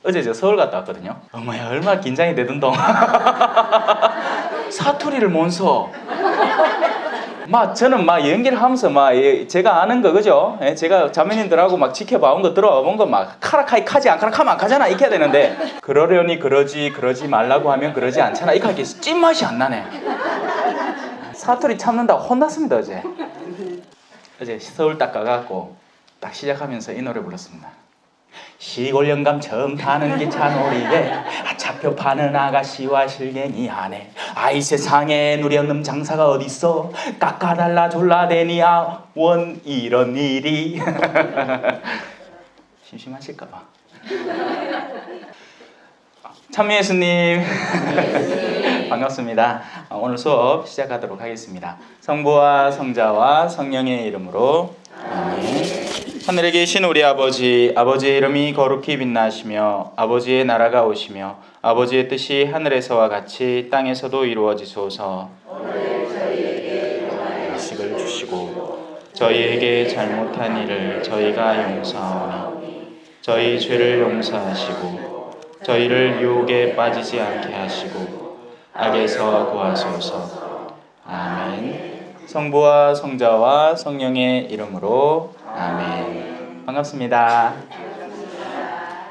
어제 저 서울 갔다 왔거든요. 어머야, 얼마나 긴장이 되던동. 사투리를 못 써. 저는 연기를 하면서 제가 아는 거, 그죠? 예, 제가 자매님들하고 지켜봐온 거, 들어본 거 카라카이 카지 안 카라카면 안 가잖아. 이렇게 해야 되는데, 그러려니 그러지, 그러지 말라고 하면 그러지 않잖아. 이렇게 하기 찐맛이 안 나네. 사투리 참는다고 혼났습니다, 어제. 어제 서울 딱 가갖고 딱 시작하면서 이 노래 불렀습니다. 시골 영감 처음 타는 기차 놀이에 차표 파는 아가씨와 실갱이 하네. 아이 세상에 누렸는 장사가 어딨어. 깎아달라 졸라대니야 원 이런 일이. 심심하실까봐. 참미예수님 반갑습니다. 오늘 수업 시작하도록 하겠습니다. 성부와 성자와 성령의 이름으로 아멘. 하늘에 계신 우리 아버지, 아버지의 이름이 거룩히 빛나시며 아버지의 나라가 오시며 아버지의 뜻이 하늘에서와 같이 땅에서도 이루어지소서. 오늘 저희에게 음식을 주시고 저희에게 잘못한 일을 저희가 용서하오니 저희 죄를 용서하시고 저희를 유혹에 빠지지 않게 하시고 악에서 구하소서. 아멘. 성부와 성자와 성령의 이름으로 아멘. 반갑습니다.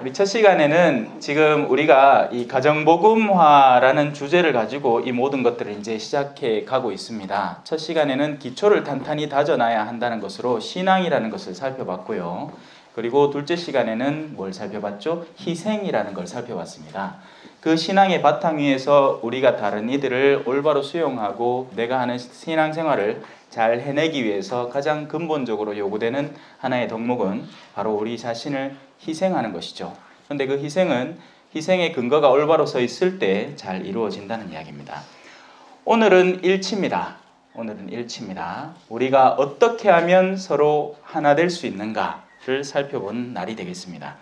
우리 첫 시간에는 지금 우리가 이 가정복음화라는 주제를 가지고 이 모든 것들을 이제 시작해 가고 있습니다. 첫 시간에는 기초를 탄탄히 다져놔야 한다는 것으로 신앙이라는 것을 살펴봤고요. 그리고 둘째 시간에는 뭘 살펴봤죠? 희생이라는 걸 살펴봤습니다. 그 신앙의 바탕 위에서 우리가 다른 이들을 올바로 수용하고 내가 하는 신앙생활을 잘 해내기 위해서 가장 근본적으로 요구되는 하나의 덕목은 바로 우리 자신을 희생하는 것이죠. 그런데 그 희생은 희생의 근거가 올바로 서 있을 때 잘 이루어진다는 이야기입니다. 오늘은 일치입니다. 우리가 어떻게 하면 서로 하나 될 수 있는가를 살펴본 날이 되겠습니다.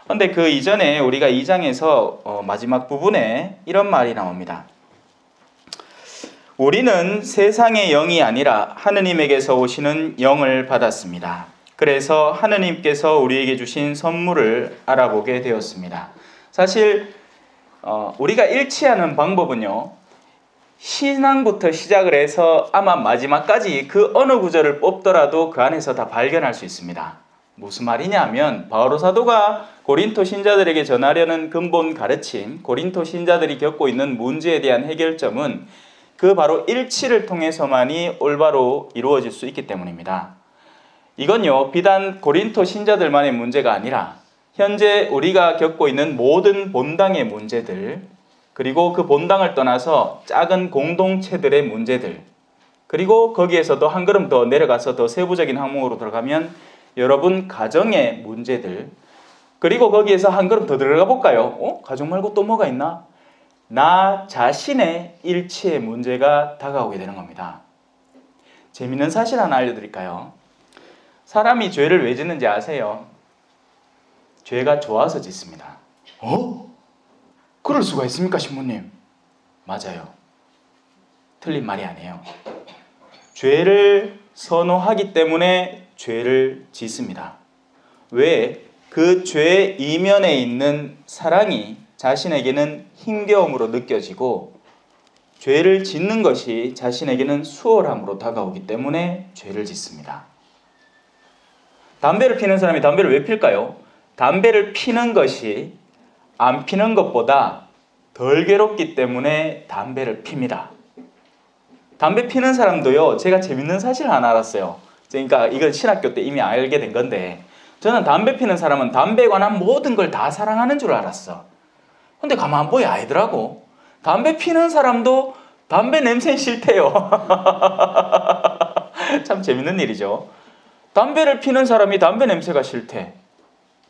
그런데 그 이전에 우리가 2장에서 마지막 부분에 이런 말이 나옵니다. 우리는 세상의 영이 아니라 하느님에게서 오시는 영을 받았습니다. 그래서 하느님께서 우리에게 주신 선물을 알아보게 되었습니다. 사실 우리가 일치하는 방법은요, 신앙부터 시작을 해서 아마 마지막까지 그 어느 구절을 뽑더라도 그 안에서 다 발견할 수 있습니다. 무슨 말이냐 하면 바오로 사도가 고린토 신자들에게 전하려는 근본 가르침, 고린토 신자들이 겪고 있는 문제에 대한 해결점은 그 바로 일치를 통해서만이 올바로 이루어질 수 있기 때문입니다. 이건요, 비단 고린토 신자들만의 문제가 아니라 현재 우리가 겪고 있는 모든 본당의 문제들, 그리고 그 본당을 떠나서 작은 공동체들의 문제들, 그리고 거기에서도 한 걸음 더 내려가서 더 세부적인 항목으로 들어가면 여러분 가정의 문제들, 그리고 거기에서 한 걸음 더 들어가 볼까요? 가정 말고 또 뭐가 있나? 나 자신의 일치의 문제가 다가오게 되는 겁니다. 재밌는 사실 하나 알려드릴까요? 사람이 죄를 왜 짓는지 아세요? 죄가 좋아서 짓습니다. 그럴 수가 있습니까, 신부님? 맞아요. 틀린 말이 아니에요. 죄를 선호하기 때문에 죄를 짓습니다. 왜? 그 죄의 이면에 있는 사랑이 자신에게는 힘겨움으로 느껴지고 죄를 짓는 것이 자신에게는 수월함으로 다가오기 때문에 죄를 짓습니다. 담배를 피는 사람이 담배를 왜 필까요? 담배를 피는 것이 안 피는 것보다 덜 괴롭기 때문에 담배를 핍니다. 담배 피는 사람도요, 제가 재밌는 사실 하나 알았어요. 그러니까 이건 신학교 때 이미 알게 된 건데, 저는 담배 피는 사람은 담배에 관한 모든 걸 다 사랑하는 줄 알았어. 근데 가만 보니 아니더라고. 담배 피는 사람도 담배 냄새 싫대요. 참 재밌는 일이죠. 담배를 피는 사람이 담배 냄새가 싫대.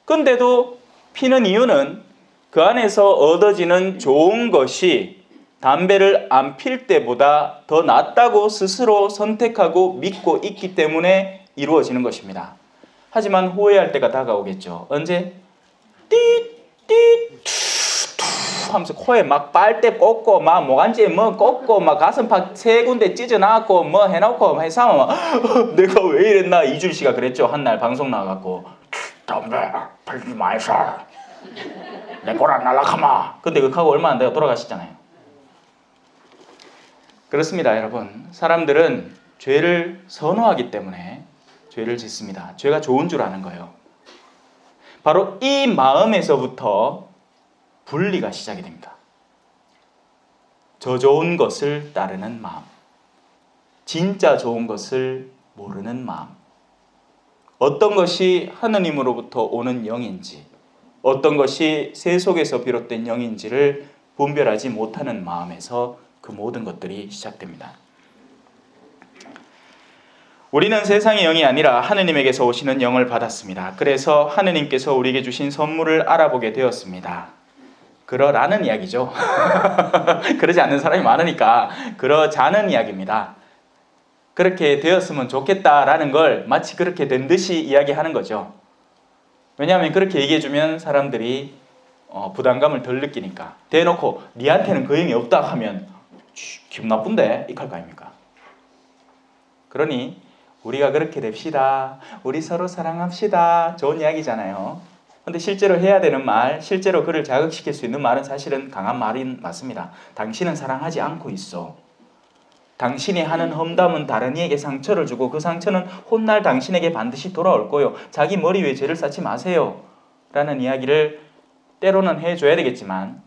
근데도 피는 이유는 그 안에서 얻어지는 좋은 것이 담배를 안 필 때보다 더 낫다고 스스로 선택하고 믿고 있기 때문에 이루어지는 것입니다. 하지만 후회할 때가 다가오겠죠. 언제? 하면서 코에 막 빨대 꽂고 막 모간지에 뭐 꽂고 막 가슴팍 3군데 찢어놨고 뭐 해놓고 해서 막 내가 왜 이랬나. 이준 씨가 그랬죠. 한날 방송 나가갖고 담배 피지 마이소. 내 꼬라 날라가마. 근데 그 하고 얼마 안 돼요. 돌아가시잖아요. 그렇습니다, 여러분. 사람들은 죄를 선호하기 때문에 죄를 짓습니다. 죄가 좋은 줄 아는 거예요. 바로 이 마음에서부터 분리가 시작이 됩니다. 저 좋은 것을 따르는 마음, 진짜 좋은 것을 모르는 마음, 어떤 것이 하느님으로부터 오는 영인지, 어떤 것이 세속에서 비롯된 영인지를 분별하지 못하는 마음에서 그 모든 것들이 시작됩니다. 우리는 세상의 영이 아니라 하느님에게서 오시는 영을 받았습니다. 그래서 하느님께서 우리에게 주신 선물을 알아보게 되었습니다. 그러라는 이야기죠. 그러지 않는 사람이 많으니까 그러자는 이야기입니다. 그렇게 되었으면 좋겠다라는 걸 마치 그렇게 된 듯이 이야기하는 거죠. 왜냐하면 그렇게 얘기해주면 사람들이 부담감을 덜 느끼니까. 대놓고 니한테는 그 영이 없다 하면 기분 나쁜데? 이럴 거 아닙니까? 그러니 우리가 그렇게 됩시다. 우리 서로 사랑합시다. 좋은 이야기잖아요. 근데 실제로 해야 되는 말, 실제로 그를 자극시킬 수 있는 말은 사실은 강한 말이 맞습니다. 당신은 사랑하지 않고 있어. 당신이 하는 험담은 다른 이에게 상처를 주고 그 상처는 훗날 당신에게 반드시 돌아올 거요. 자기 머리 위에 죄를 쌓지 마세요. 라는 이야기를 때로는 해줘야 되겠지만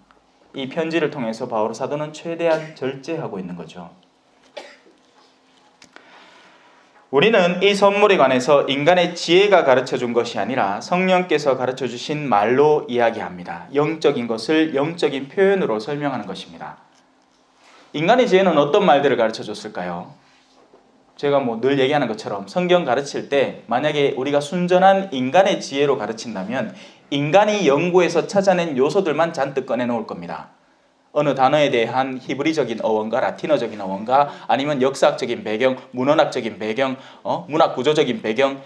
이 편지를 통해서 바오로 사도는 최대한 절제하고 있는 거죠. 우리는 이 선물에 관해서 인간의 지혜가 가르쳐준 것이 아니라 성령께서 가르쳐주신 말로 이야기합니다. 영적인 것을 영적인 표현으로 설명하는 것입니다. 인간의 지혜는 어떤 말들을 가르쳐줬을까요? 제가 늘 얘기하는 것처럼 성경 가르칠 때 만약에 우리가 순전한 인간의 지혜로 가르친다면 인간이 연구해서 찾아낸 요소들만 잔뜩 꺼내놓을 겁니다. 어느 단어에 대한 히브리적인 어원과 라틴어적인 어원과 아니면 역사학적인 배경, 문헌학적인 배경, 문학 구조적인 배경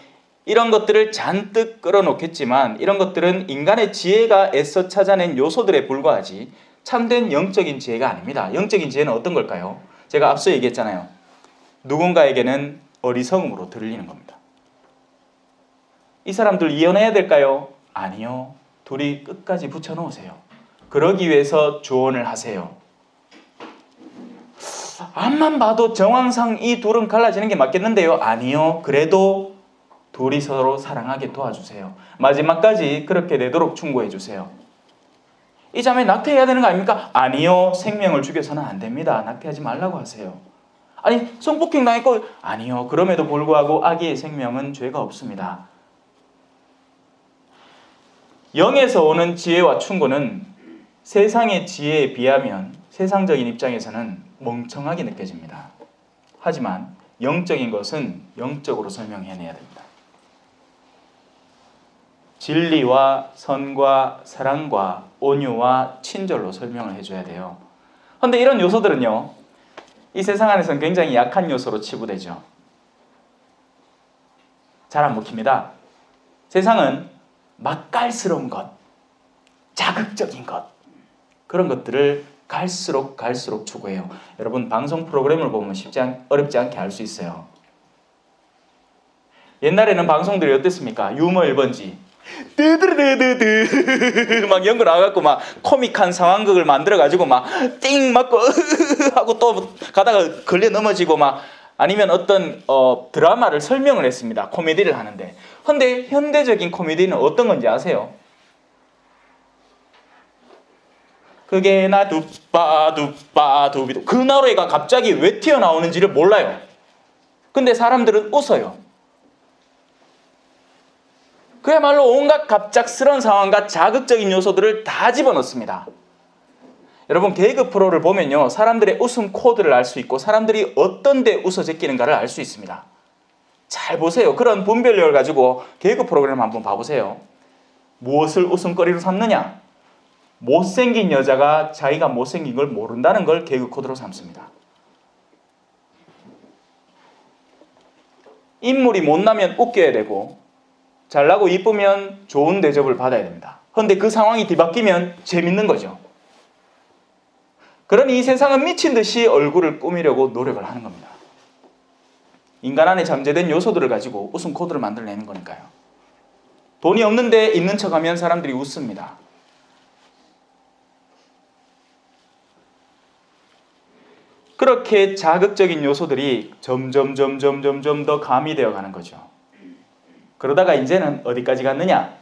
이런 것들을 잔뜩 끌어놓겠지만 이런 것들은 인간의 지혜가 애써 찾아낸 요소들에 불과하지 참된 영적인 지혜가 아닙니다. 영적인 지혜는 어떤 걸까요? 제가 앞서 얘기했잖아요. 누군가에게는 어리석음으로 들리는 겁니다. 이 사람들 이혼해야 될까요? 아니요. 둘이 끝까지 붙여놓으세요. 그러기 위해서 조언을 하세요. 앞만 봐도 정황상 이 둘은 갈라지는 게 맞겠는데요? 아니요. 그래도 둘이 서로 사랑하게 도와주세요. 마지막까지 그렇게 되도록 충고해 주세요. 이 자매 낙태해야 되는 거 아닙니까? 아니요. 생명을 죽여서는 안 됩니다. 낙태하지 말라고 하세요. 아니 성폭행 당했고 아니요. 그럼에도 불구하고 아기의 생명은 죄가 없습니다. 영에서 오는 지혜와 충고는 세상의 지혜에 비하면 세상적인 입장에서는 멍청하게 느껴집니다. 하지만 영적인 것은 영적으로 설명해내야 됩니다. 진리와 선과 사랑과 온유와 친절로 설명을 해줘야 돼요. 그런데 이런 요소들은요, 이 세상 안에서는 굉장히 약한 요소로 치부되죠. 잘 안 먹힙니다. 세상은 맛깔스러운 것, 자극적인 것, 그런 것들을 갈수록 추구해요. 여러분 방송 프로그램을 보면 어렵지 않게 알 수 있어요. 옛날에는 방송들이 어땠습니까? 유머 1번지 드드드드드 막 연구 나와갖고 막 코믹한 상황극을 만들어가지고 막 띵 맞고 하고 또 가다가 걸려 넘어지고 막 아니면 어떤 드라마를 설명을 했습니다. 코미디를 하는데. 근데 현대적인 코미디는 어떤 건지 아세요? 그게 나 두빠두빠두비도 그 노래가 갑자기 왜 튀어나오는지를 몰라요. 근데 사람들은 웃어요. 그야말로 온갖 갑작스러운 상황과 자극적인 요소들을 다 집어넣습니다. 여러분 개그 프로를 보면요, 사람들의 웃음 코드를 알 수 있고 사람들이 어떤 데 웃어 제끼는가를 알 수 있습니다. 잘 보세요. 그런 분별력을 가지고 개그 프로그램 한번 봐보세요. 무엇을 웃음거리로 삼느냐? 못생긴 여자가 자기가 못생긴 걸 모른다는 걸 개그 코드로 삼습니다. 인물이 못나면 웃겨야 되고 잘나고 이쁘면 좋은 대접을 받아야 됩니다. 그런데 그 상황이 뒤바뀌면 재밌는 거죠. 그러니 이 세상은 미친 듯이 얼굴을 꾸미려고 노력을 하는 겁니다. 인간 안에 잠재된 요소들을 가지고 웃음 코드를 만들어내는 거니까요. 돈이 없는데 있는 척하면 사람들이 웃습니다. 그렇게 자극적인 요소들이 점점 더 가미되어 가는 거죠. 그러다가 이제는 어디까지 갔느냐?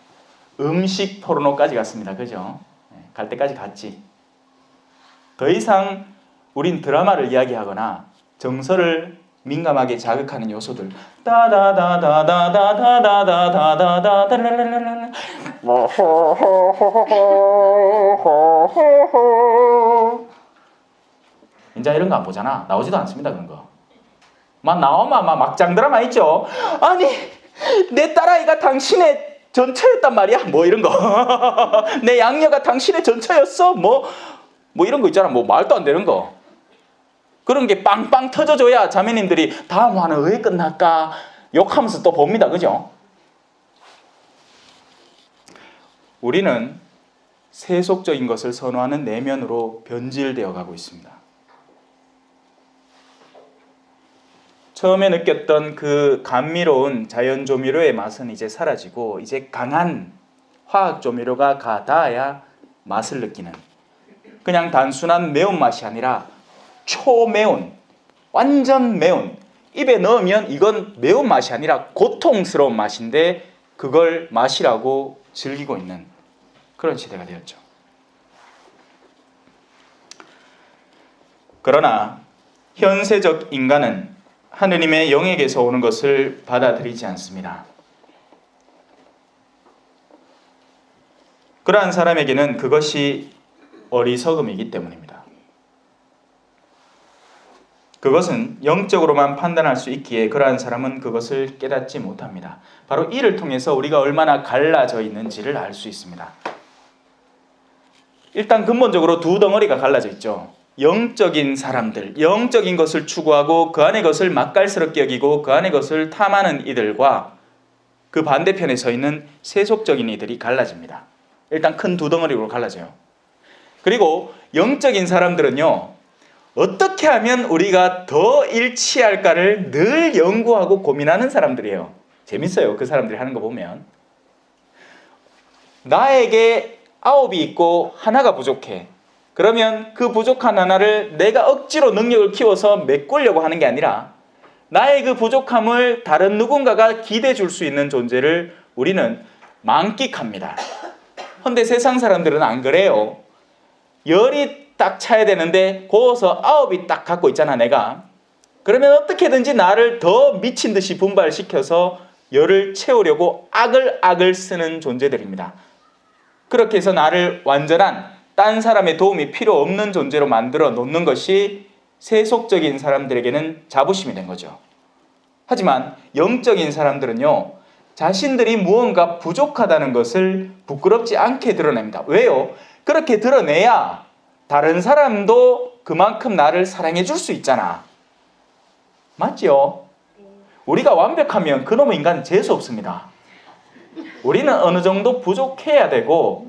음식 포르노까지 갔습니다. 그죠? 갈 때까지 갔지. 더 이상 우린 드라마를 이야기하거나 정서를 민감하게 자극하는 요소들 이제 이런 거 안 보잖아. 나오지도 않습니다. 그런 거. 막 나오면 막 막장 드라마 있죠. 아니 내 딸아이가 당신의 전처였단 말이야. 뭐 이런 거. 내 양녀가 당신의 전처였어. 뭐 이런 거 있잖아. 뭐 말도 안 되는 거. 그런 게 빵빵 터져줘야 자매님들이 다음 화는 왜 끝날까 욕하면서 또 봅니다. 그죠? 우리는 세속적인 것을 선호하는 내면으로 변질되어 가고 있습니다. 처음에 느꼈던 그 감미로운 자연 조미료의 맛은 이제 사라지고 이제 강한 화학 조미료가 닿아야 맛을 느끼는, 그냥 단순한 매운맛이 아니라 초매운, 완전 매운, 입에 넣으면 이건 매운맛이 아니라 고통스러운 맛인데 그걸 맛이라고 즐기고 있는 그런 시대가 되었죠. 그러나 현세적 인간은 하느님의 영에게서 오는 것을 받아들이지 않습니다. 그러한 사람에게는 그것이 어리석음이기 때문입니다. 그것은 영적으로만 판단할 수 있기에 그러한 사람은 그것을 깨닫지 못합니다. 바로 이를 통해서 우리가 얼마나 갈라져 있는지를 알 수 있습니다. 일단 근본적으로 두 덩어리가 갈라져 있죠. 영적인 사람들, 영적인 것을 추구하고 그 안의 것을 맛깔스럽게 여기고 그 안의 것을 탐하는 이들과 그 반대편에 서 있는 세속적인 이들이 갈라집니다. 일단 큰 두 덩어리로 갈라져요. 그리고 영적인 사람들은요, 어떻게 하면 우리가 더 일치할까를 늘 연구하고 고민하는 사람들이에요. 재밌어요. 그 사람들이 하는 거 보면. 나에게 9이 있고 하나가 부족해. 그러면 그 부족한 하나를 내가 억지로 능력을 키워서 메꾸려고 하는 게 아니라 나의 그 부족함을 다른 누군가가 기대해 줄 수 있는 존재를 우리는 만끽합니다. 근데 세상 사람들은 안 그래요. 열이 딱 차야 되는데 고서 9이 딱 갖고 있잖아 내가. 그러면 어떻게든지 나를 더 미친 듯이 분발시켜서 열을 채우려고 악을 쓰는 존재들입니다. 그렇게 해서 나를 완전한 딴 사람의 도움이 필요 없는 존재로 만들어 놓는 것이 세속적인 사람들에게는 자부심이 된 거죠. 하지만 영적인 사람들은요, 자신들이 무언가 부족하다는 것을 부끄럽지 않게 드러냅니다. 왜요? 그렇게 드러내야 다른 사람도 그만큼 나를 사랑해 줄 수 있잖아. 맞죠? 우리가 완벽하면 그놈의 인간은 재수 없습니다. 우리는 어느 정도 부족해야 되고,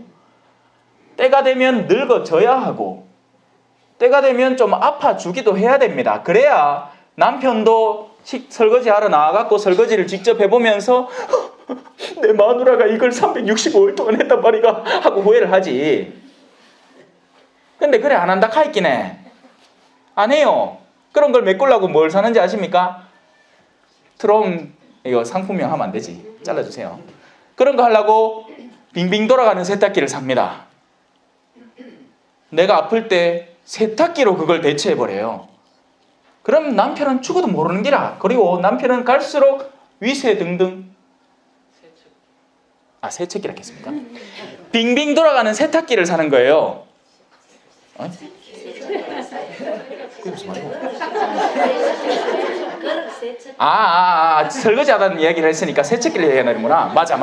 때가 되면 늙어져야 하고, 때가 되면 좀 아파주기도 해야 됩니다. 그래야 남편도 설거지하러 나와갖고 설거지를 직접 해보면서 내 마누라가 이걸 365일 동안 했단 말이가 하고 후회를 하지. 근데 그래 안 한다 카있긴 해. 안 해요. 그런 걸 메꾸려고 뭘 사는지 아십니까? 트롬 이거 상품명 하면 안 되지. 잘라주세요. 그런 거 하려고 빙빙 돌아가는 세탁기를 삽니다. 내가 아플 때 세탁기로 그걸 대체해버려요. 그럼 남편은 죽어도 모르는 기라. 그리고 남편은 갈수록 위세 등등. 세척기라 했습니까? 빙빙 돌아가는 세탁기를 사는 거예요. 그게 무슨 말이고? 설거지 하다는 이야기를 했으니까 세척기를 얘기하는구나. 맞아.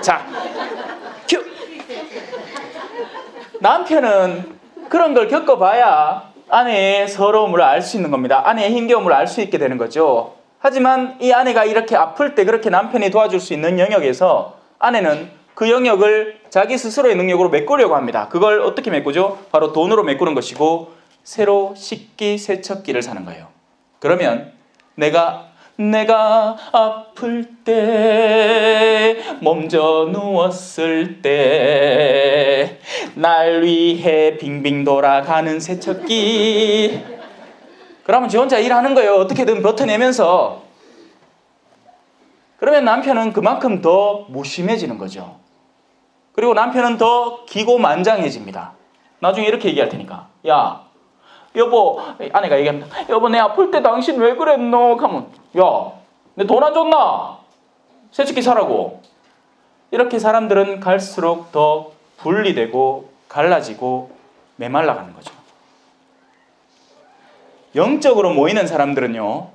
자, 큐! 남편은 그런 걸 겪어봐야 아내의 서러움을 알 수 있는 겁니다. 아내의 힘겨움을 알 수 있게 되는 거죠. 하지만 이 아내가 이렇게 아플 때 그렇게 남편이 도와줄 수 있는 영역에서 아내는 그 영역을 자기 스스로의 능력으로 메꾸려고 합니다. 그걸 어떻게 메꾸죠? 바로 돈으로 메꾸는 것이고 새로 식기 세척기를 사는 거예요. 그러면 내가 아플 때, 몸져 누웠을 때 날 위해 빙빙 돌아가는 세척기, 그러면 지 혼자 일하는 거예요. 어떻게든 버텨내면서. 그러면 남편은 그만큼 더 무심해지는 거죠. 그리고 남편은 더 기고만장해집니다. 나중에 이렇게 얘기할 테니까. 야, 여보, 아내가 얘기합니다. 여보, 내 아플 때 당신 왜 그랬노? 하면, 야, 내 돈 안 줬나? 새치기 사라고. 이렇게 사람들은 갈수록 더 분리되고 갈라지고 메말라가는 거죠. 영적으로 모이는 사람들은요,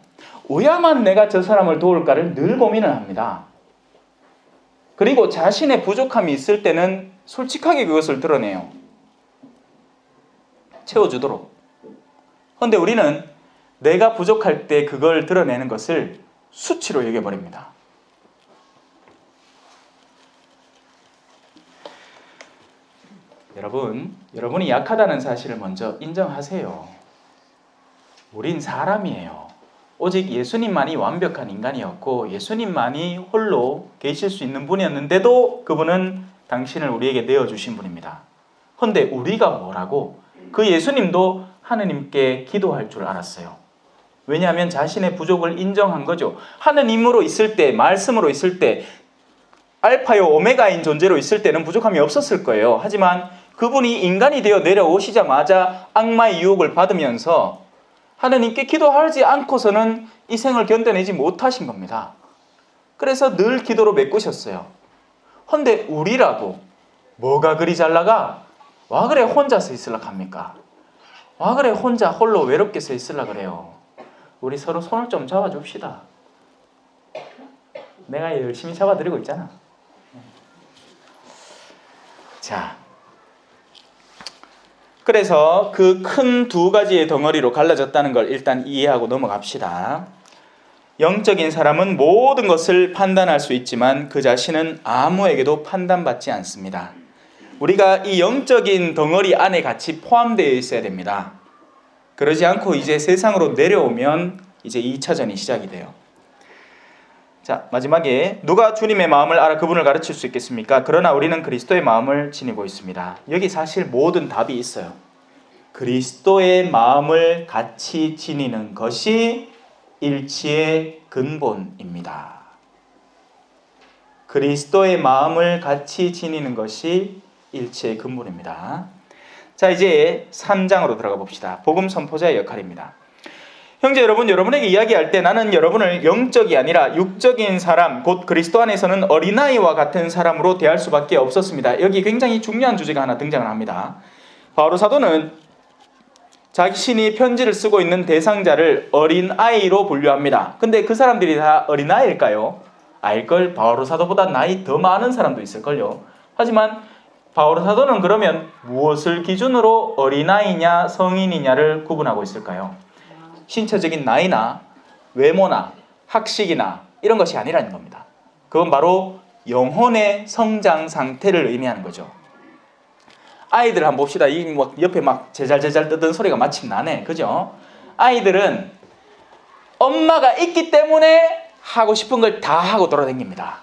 왜야만 내가 저 사람을 도울까를 늘 고민을 합니다. 그리고 자신의 부족함이 있을 때는 솔직하게 그것을 드러내요. 채워주도록. 그런데 우리는 내가 부족할 때 그걸 드러내는 것을 수치로 여겨버립니다. 여러분이 약하다는 사실을 먼저 인정하세요. 우린 사람이에요. 오직 예수님만이 완벽한 인간이었고 예수님만이 홀로 계실 수 있는 분이었는데도 그분은 당신을 우리에게 내어주신 분입니다. 그런데 우리가 뭐라고? 그 예수님도 하느님께 기도할 줄 알았어요. 왜냐하면 자신의 부족을 인정한 거죠. 하느님으로 있을 때, 말씀으로 있을 때, 알파요 오메가인 존재로 있을 때는 부족함이 없었을 거예요. 하지만 그분이 인간이 되어 내려오시자마자 악마의 유혹을 받으면서 하느님께 기도하지 않고서는 이 생을 견뎌내지 못하신 겁니다. 그래서 늘 기도로 메꾸셨어요. 근데 우리라도 뭐가 그리 잘 나가? 와 그래 혼자서 있으려고 합니까? 와 그래 혼자 홀로 외롭게 서 있으려고 그래요. 우리 서로 손을 좀 잡아줍시다. 내가 열심히 잡아드리고 있잖아. 자, 그래서 그 큰 두 가지의 덩어리로 갈라졌다는 걸 일단 이해하고 넘어갑시다. 영적인 사람은 모든 것을 판단할 수 있지만 그 자신은 아무에게도 판단받지 않습니다. 우리가 이 영적인 덩어리 안에 같이 포함되어 있어야 됩니다. 그러지 않고 이제 세상으로 내려오면 이제 2차전이 시작이 돼요. 자, 마지막에 누가 주님의 마음을 알아 그분을 가르칠 수 있겠습니까? 그러나 우리는 그리스도의 마음을 지니고 있습니다. 여기 사실 모든 답이 있어요. 그리스도의 마음을 같이 지니는 것이 일치의 근본입니다. 그리스도의 마음을 같이 지니는 것이 일치의 근본입니다. 자, 이제 3장으로 들어가 봅시다. 복음 선포자의 역할입니다. 형제 여러분, 여러분에게 이야기할 때 나는 여러분을 영적이 아니라 육적인 사람, 곧 그리스도 안에서는 어린아이와 같은 사람으로 대할 수밖에 없었습니다. 여기 굉장히 중요한 주제가 하나 등장을 합니다. 바로 사도는 자신이 편지를 쓰고 있는 대상자를 어린아이로 분류합니다. 근데 그 사람들이 다 어린아이일까요? 알걸, 바오로 사도보다 나이 더 많은 사람도 있을걸요. 하지만 바오로 사도는 그러면 무엇을 기준으로 어린아이냐 성인이냐를 구분하고 있을까요? 신체적인 나이나 외모나 학식이나 이런 것이 아니라는 겁니다. 그건 바로 영혼의 성장 상태를 의미하는 거죠. 아이들 한번 봅시다. 이 옆에 막 제잘제잘 뜨던 소리가 마침 나네. 그죠? 아이들은 엄마가 있기 때문에 하고 싶은 걸 다 하고 돌아다닙니다.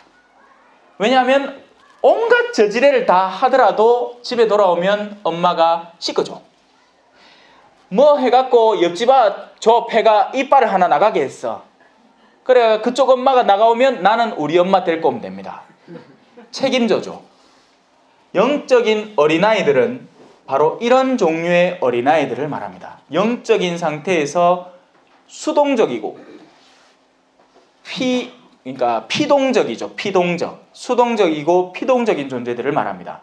왜냐하면 온갖 저지레를 다 하더라도 집에 돌아오면 엄마가 씻어줘. 뭐 해갖고 옆집 저 패가 이빨을 하나 나가게 했어. 그래 그쪽 엄마가 나가오면 나는 우리 엄마 데리고 오면 됩니다. 책임져줘. 영적인 어린아이들은 바로 이런 종류의 어린아이들을 말합니다. 영적인 상태에서 수동적이고 그러니까 피동적이죠. 피동적. 수동적이고 피동적인 존재들을 말합니다.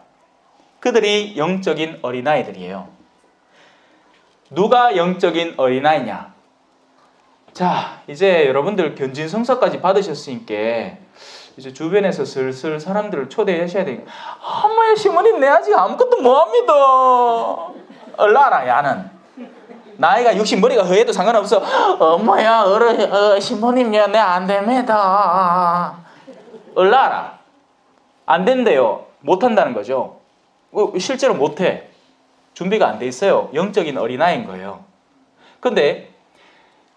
그들이 영적인 어린아이들이에요. 누가 영적인 어린아이냐? 자, 이제 여러분들 견진성서까지 받으셨으니까 이제 주변에서 슬슬 사람들을 초대하셔야 되니까 엄마야 시모님 내 아직 아무것도 못합니다. 얼라라 야는 나이가 60 머리가 허해도 상관없어. 엄마야 시모님 야 내 안 됩니다. 얼라라 안 된대요. 못한다는 거죠. 실제로 못해. 준비가 안 돼 있어요. 영적인 어린아이인 거예요. 근데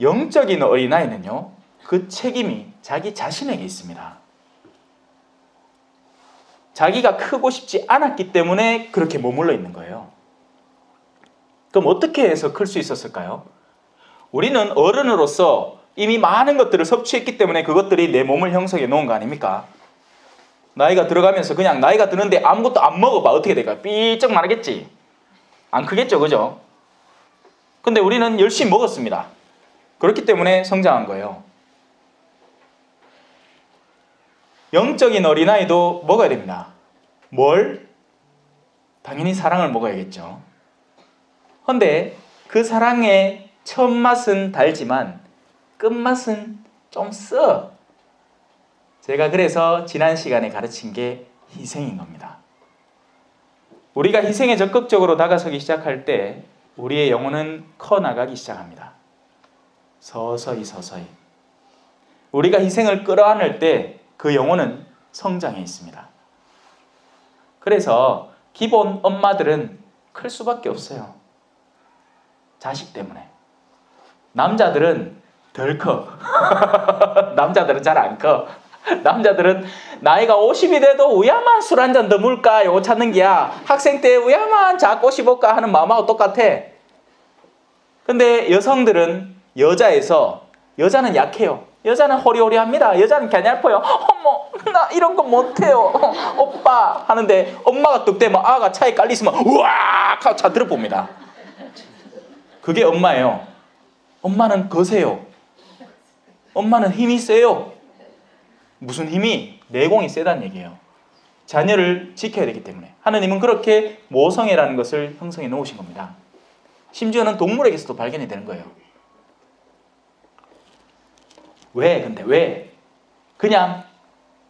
영적인 어린아이는요, 그 책임이 자기 자신에게 있습니다. 자기가 크고 싶지 않았기 때문에 그렇게 머물러 있는 거예요. 그럼 어떻게 해서 클 수 있었을까요? 우리는 어른으로서 이미 많은 것들을 섭취했기 때문에 그것들이 내 몸을 형성해 놓은 거 아닙니까? 나이가 들어가면서 그냥 나이가 드는데 아무것도 안 먹어봐. 어떻게 될까요? 삐쩍 마르겠지? 안 크겠죠, 그죠? 근데 우리는 열심히 먹었습니다. 그렇기 때문에 성장한 거예요. 영적인 어린아이도 먹어야 됩니다. 뭘? 당연히 사랑을 먹어야겠죠. 근데 그 사랑의 첫 맛은 달지만 끝맛은 좀 써. 제가 그래서 지난 시간에 가르친 게 희생인 겁니다. 우리가 희생에 적극적으로 다가서기 시작할 때 우리의 영혼은 커나가기 시작합니다. 서서히 서서히. 우리가 희생을 끌어안을 때 그 영혼은 성장해 있습니다. 그래서 기본 엄마들은 클 수밖에 없어요. 자식 때문에. 남자들은 덜 커. 남자들은 잘 안 커. 남자들은 나이가 50이 돼도 우야만 술 한 잔 더 물까 요거 찾는 게야. 학생 때 우야만 자꾸 씹을까 하는 마음하고 똑같아. 근데 여성들은 여자는 약해요. 여자는 호리호리합니다. 여자는 개냥포요. 어머 나 이런 거 못해요. 오빠 하는데 엄마가 뚝 대면 아가 차에 깔리있으면 우악 하고 차 들어봅니다. 그게 엄마예요. 엄마는 거세요. 엄마는 힘이 세요. 무슨 힘이? 내공이 세다는 얘기예요. 자녀를 지켜야 되기 때문에. 하느님은 그렇게 모성애라는 것을 형성해 놓으신 겁니다. 심지어는 동물에게서도 발견이 되는 거예요. 왜? 근데 왜? 그냥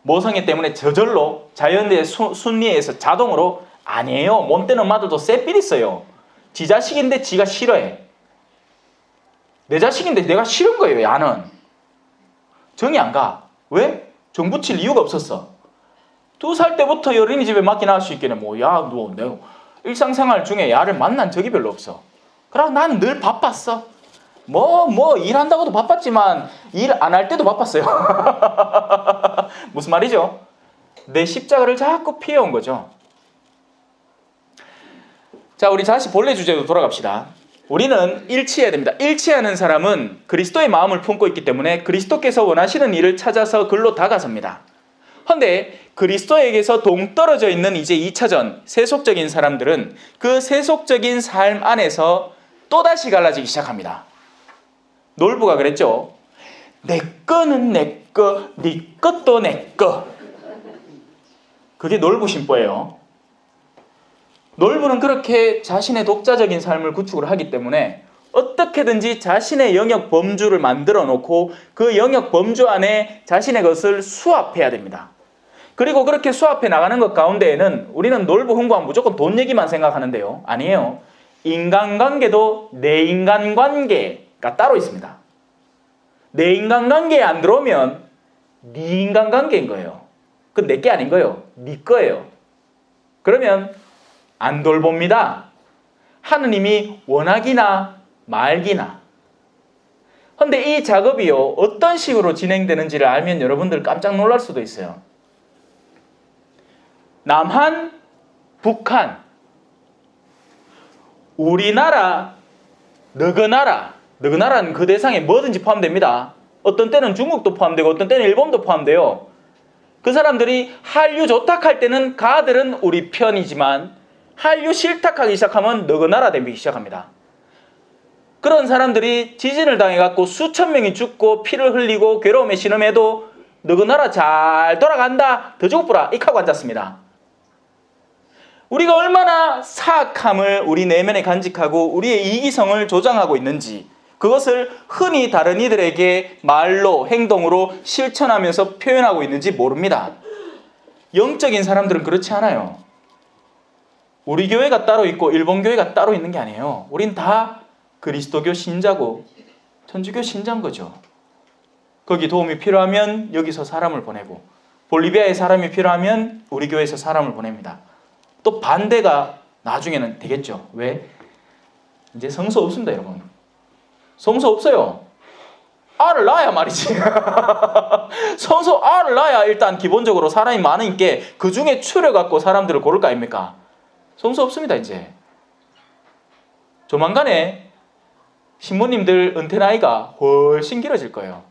모성애 때문에 저절로 자연의 순리에서 자동으로 아니에요. 못된 엄마들도 쌔삘 있어요. 지 자식인데 지가 싫어해. 내 자식인데 내가 싫은 거예요. 야는. 정이 안 가. 왜? 정 붙일 이유가 없었어. 2살 때부터 어린이집에 맡겨놔 수 있겠네. 내가 일상생활 중에 야를 만난 적이 별로 없어. 그러나 나는 늘 바빴어. 일한다고도 바빴지만 일 안 할 때도 바빴어요. 무슨 말이죠? 내 십자가를 자꾸 피해온 거죠. 자, 우리 다시 본래 주제로 돌아갑시다. 우리는 일치해야 됩니다. 일치하는 사람은 그리스도의 마음을 품고 있기 때문에 그리스도께서 원하시는 일을 찾아서 글로 다가섭니다. 그런데 그리스도에게서 동떨어져 있는 이제 2차전 세속적인 사람들은 그 세속적인 삶 안에서 또다시 갈라지기 시작합니다. 놀부가 그랬죠. 내 거는 내 거, 네 것도 내 거. 그게 놀부 신보예요. 놀부는 그렇게 자신의 독자적인 삶을 구축을 하기 때문에 어떻게든지 자신의 영역 범주를 만들어 놓고 그 영역 범주 안에 자신의 것을 수합해야 됩니다. 그리고 그렇게 수합해 나가는 것 가운데에는 우리는 놀부 흥부하면 무조건 돈 얘기만 생각하는데요. 아니에요. 인간관계도 내 인간관계가 따로 있습니다. 내 인간관계에 안 들어오면 네 인간관계인 거예요. 그건 내 게 아닌 거예요. 네 거예요. 그러면 안 돌봅니다. 하느님이 원하기나 말기나. 그런데 이 작업이요, 어떤 식으로 진행되는지를 알면 여러분들 깜짝 놀랄 수도 있어요. 남한, 북한, 우리나라, 너그 나라는 그 대상에 뭐든지 포함됩니다. 어떤 때는 중국도 포함되고 어떤 때는 일본도 포함돼요. 그 사람들이 한류 좋다 할 때는 가들은 우리 편이지만 한류 싫다 하기 시작하면 너그 나라 되기 시작합니다. 그런 사람들이 지진을 당해갖고 수천 명이 죽고 피를 흘리고 괴로움에 신음해도 너그 나라 잘 돌아간다. 더 죽어보라. 이하고 앉았습니다. 우리가 얼마나 사악함을 우리 내면에 간직하고 우리의 이기성을 조장하고 있는지 그것을 흔히 다른 이들에게 말로 행동으로 실천하면서 표현하고 있는지 모릅니다. 영적인 사람들은 그렇지 않아요. 우리 교회가 따로 있고 일본 교회가 따로 있는 게 아니에요. 우린 다 그리스도교 신자고 천주교 신자인 거죠. 거기 도움이 필요하면 여기서 사람을 보내고 볼리비아에 사람이 필요하면 우리 교회에서 사람을 보냅니다. 또 반대가 나중에는 되겠죠. 왜? 이제 성소 없습니다, 여러분. 성소 없어요. 알을 낳아야 말이지. 성소 알을 낳아야 일단 기본적으로 사람이 많으니까 그 중에 추려갖고 사람들을 고를 거 아닙니까? 성소 없습니다, 이제. 조만간에 신부님들 은퇴 나이가 훨씬 길어질 거예요.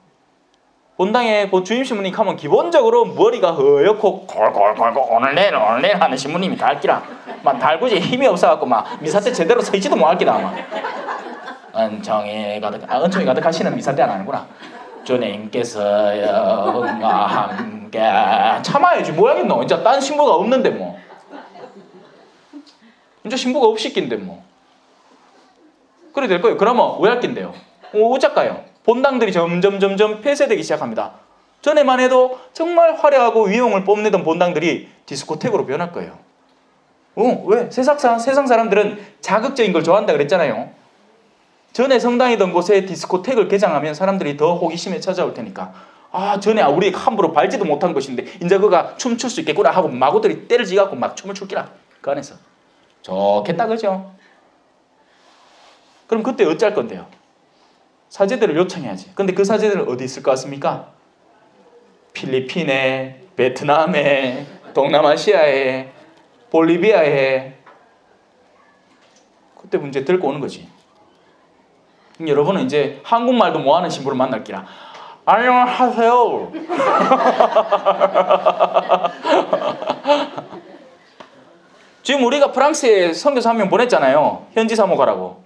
본당에 주임 신부님 가면 기본적으로 머리가 허옇고 골골골골 오늘 내일 하는 신부님이 달기라. 막 달구지 힘이 없어갖고 막 미사 때 제대로 서 있지도 못할기다 아마. 은총이 가득하시는 미사 때 안 하는구나. 주님께서 영과 함께 참아야지 뭐 하겠노. 이제 딴 신부가 없는데 뭐. 이제 신부가 없이 낀데 뭐. 그래 될 거예요. 그러면 왜 할 낀데요? 어쩔까요? 본당들이 점점 폐쇄되기 시작합니다. 전에만 해도 정말 화려하고 위용을 뽐내던 본당들이 디스코텍으로 변할 거예요. 왜? 세상 사람들은 자극적인 걸 좋아한다 그랬잖아요. 전에 성당이던 곳에 디스코텍을 개장하면 사람들이 더 호기심에 찾아올 테니까 전에 우리 함부로 밟지도 못한 것인데 이제 그가 춤출 수 있겠구나 하고 마구들이 때를 지갖고 막 춤을 출기라. 그 안에서 좋겠다 그죠? 그럼 그때 어쩔 건데요? 사제들을 요청해야지. 근데 그 사제들은 어디 있을 것 같습니까? 필리핀에, 베트남에, 동남아시아에, 볼리비아에. 그때 문제 들고 오는 거지. 여러분은 이제 한국말도 못하는 신부를 만날 기라. 안녕하세요. 지금 우리가 프랑스에 선교사 한 명 보냈잖아요. 현지 사모 가라고.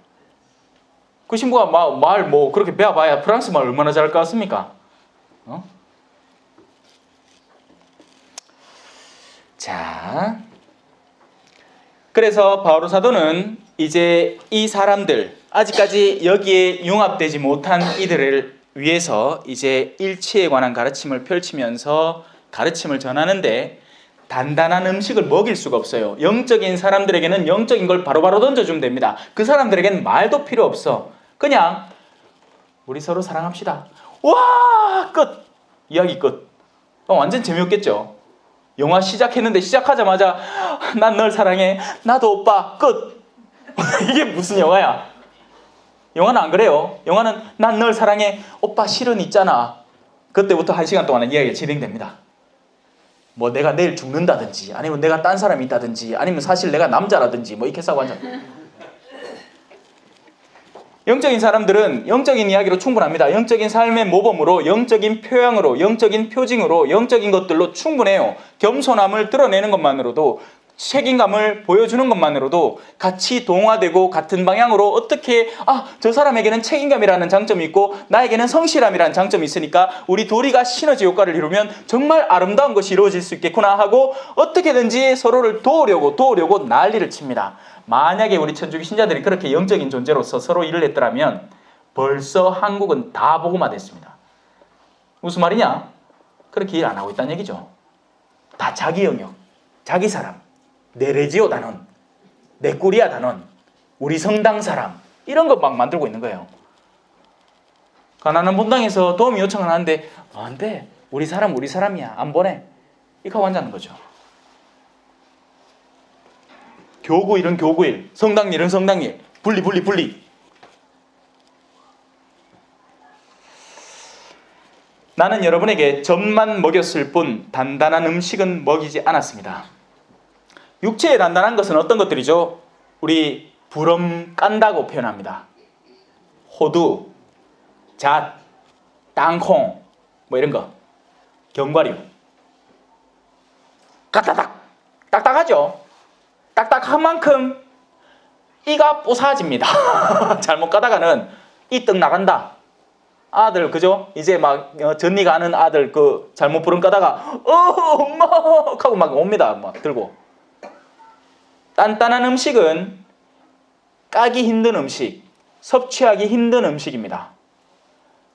그 신부가 말 그렇게 배워봐야 프랑스 말 얼마나 잘할 것 같습니까? 자, 그래서 바오로 사도는 이제 이 사람들 아직까지 여기에 융합되지 못한 이들을 위해서 이제 일치에 관한 가르침을 펼치면서 가르침을 전하는데 단단한 음식을 먹일 수가 없어요. 영적인 사람들에게는 영적인 걸 바로바로 던져주면 됩니다. 그 사람들에게는 말도 필요 없어. 그냥 우리 서로 사랑합시다. 와! 끝! 이야기 끝. 완전 재미없겠죠? 영화 시작했는데 시작하자마자 난 널 사랑해. 나도 오빠. 끝! 이게 무슨 영화야? 영화는 안 그래요. 영화는 난 널 사랑해. 오빠 실은 있잖아. 그때부터 1시간 동안은 이야기가 진행됩니다. 뭐 내가 내일 죽는다든지 아니면 내가 딴 사람이 있다든지 아니면 사실 내가 남자라든지 뭐 이렇게 싸고 앉아. 영적인 사람들은 영적인 이야기로 충분합니다. 영적인 삶의 모범으로, 영적인 표양으로, 영적인 표징으로, 영적인 것들로 충분해요. 겸손함을 드러내는 것만으로도, 책임감을 보여주는 것만으로도 같이 동화되고 같은 방향으로 어떻게 저 사람에게는 책임감이라는 장점이 있고 나에게는 성실함이라는 장점이 있으니까 우리 둘이가 시너지 효과를 이루면 정말 아름다운 것이 이루어질 수 있겠구나 하고 어떻게든지 서로를 도우려고 난리를 칩니다. 만약에 우리 천주교 신자들이 그렇게 영적인 존재로서 서로 일을 했더라면 벌써 한국은 다 복음화됐습니다. 무슨 말이냐? 그렇게 일 안 하고 있다는 얘기죠. 다 자기 영역, 자기 사람, 내 레지오 단원, 내 꾸리아 단원, 우리 성당 사람 이런 거 막 만들고 있는 거예요. 가난한 본당에서 도움이 요청을 하는데 안 돼. 우리 사람이야. 안 보내. 이렇게 하고 앉는 거죠. 교구 일은 교구일, 성당 일은 성당일. 분리. 나는 여러분에게 젖만 먹였을 뿐 단단한 음식은 먹이지 않았습니다. 육체에 단단한 것은 어떤 것들이죠? 우리 부럼 깐다고 표현합니다. 호두, 잣, 땅콩 뭐 이런 거. 견과류. 까딱딱. 딱딱하죠? 딱딱한 만큼 이가 뽀사집니다. 잘못 가다가는 이 떡 나간다. 아들 그죠? 이제 막 전니가 아는 아들 그 잘못 부름 까다가 엄마 하고 막 옵니다. 막 들고. 단단한 음식은 까기 힘든 음식, 섭취하기 힘든 음식입니다.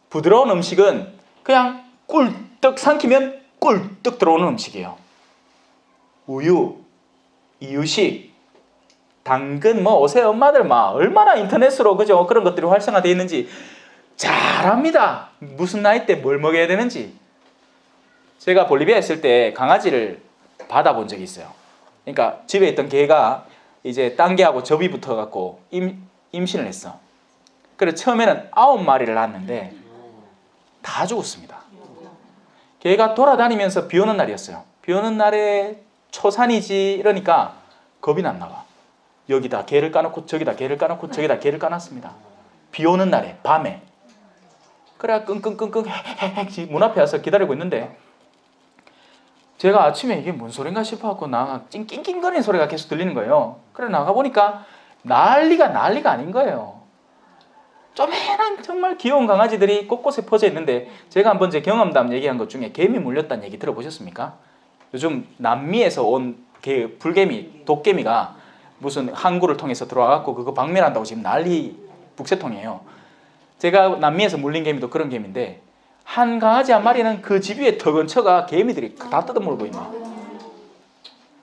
부드러운 음식은 그냥 꿀떡 삼키면 꿀떡 들어오는 음식이에요. 우유, 이유식, 당근 뭐 요새 엄마들 막 얼마나 인터넷으로 그죠? 그런 것들이 활성화되어 있는지 잘합니다. 무슨 나이 때 뭘 먹여야 되는지. 제가 볼리비아에 있을 때 강아지를 받아본 적이 있어요. 그러니까 집에 있던 개가 이제 딴 개하고 접이 붙어갖고 임신을 했어. 그래서 처음에는 9마리를 낳았는데 다 죽었습니다. 개가 돌아다니면서 비 오는 날이었어요. 비 오는 날에 초산이지 이러니까 겁이 났나 봐. 여기다 개를 까놓고 저기다 개를 까놓고 저기다 개를 까놨습니다. 비 오는 날에 밤에. 그래 끙끙끙끙 문 앞에 와서 기다리고 있는데 제가 아침에 이게 뭔 소린가 싶어갖고 낑낑거리는 소리가 계속 들리는 거예요. 그래 나가보니까 난리가 아닌 거예요. 쪼매난 정말 귀여운 강아지들이 곳곳에 퍼져 있는데, 제가 한번 제 경험담 얘기한 것 중에 개미 물렸다는 얘기 들어보셨습니까? 요즘 남미에서 온 불개미, 독개미가 무슨 항구를 통해서 들어와갖고 그거 박멸한다고 지금 난리 북새통이에요. 제가 남미에서 물린 개미도 그런 개미인데, 한 강아지 한 마리는 그 집 위에 터 근처가 개미들이 다 뜯어물고 있네.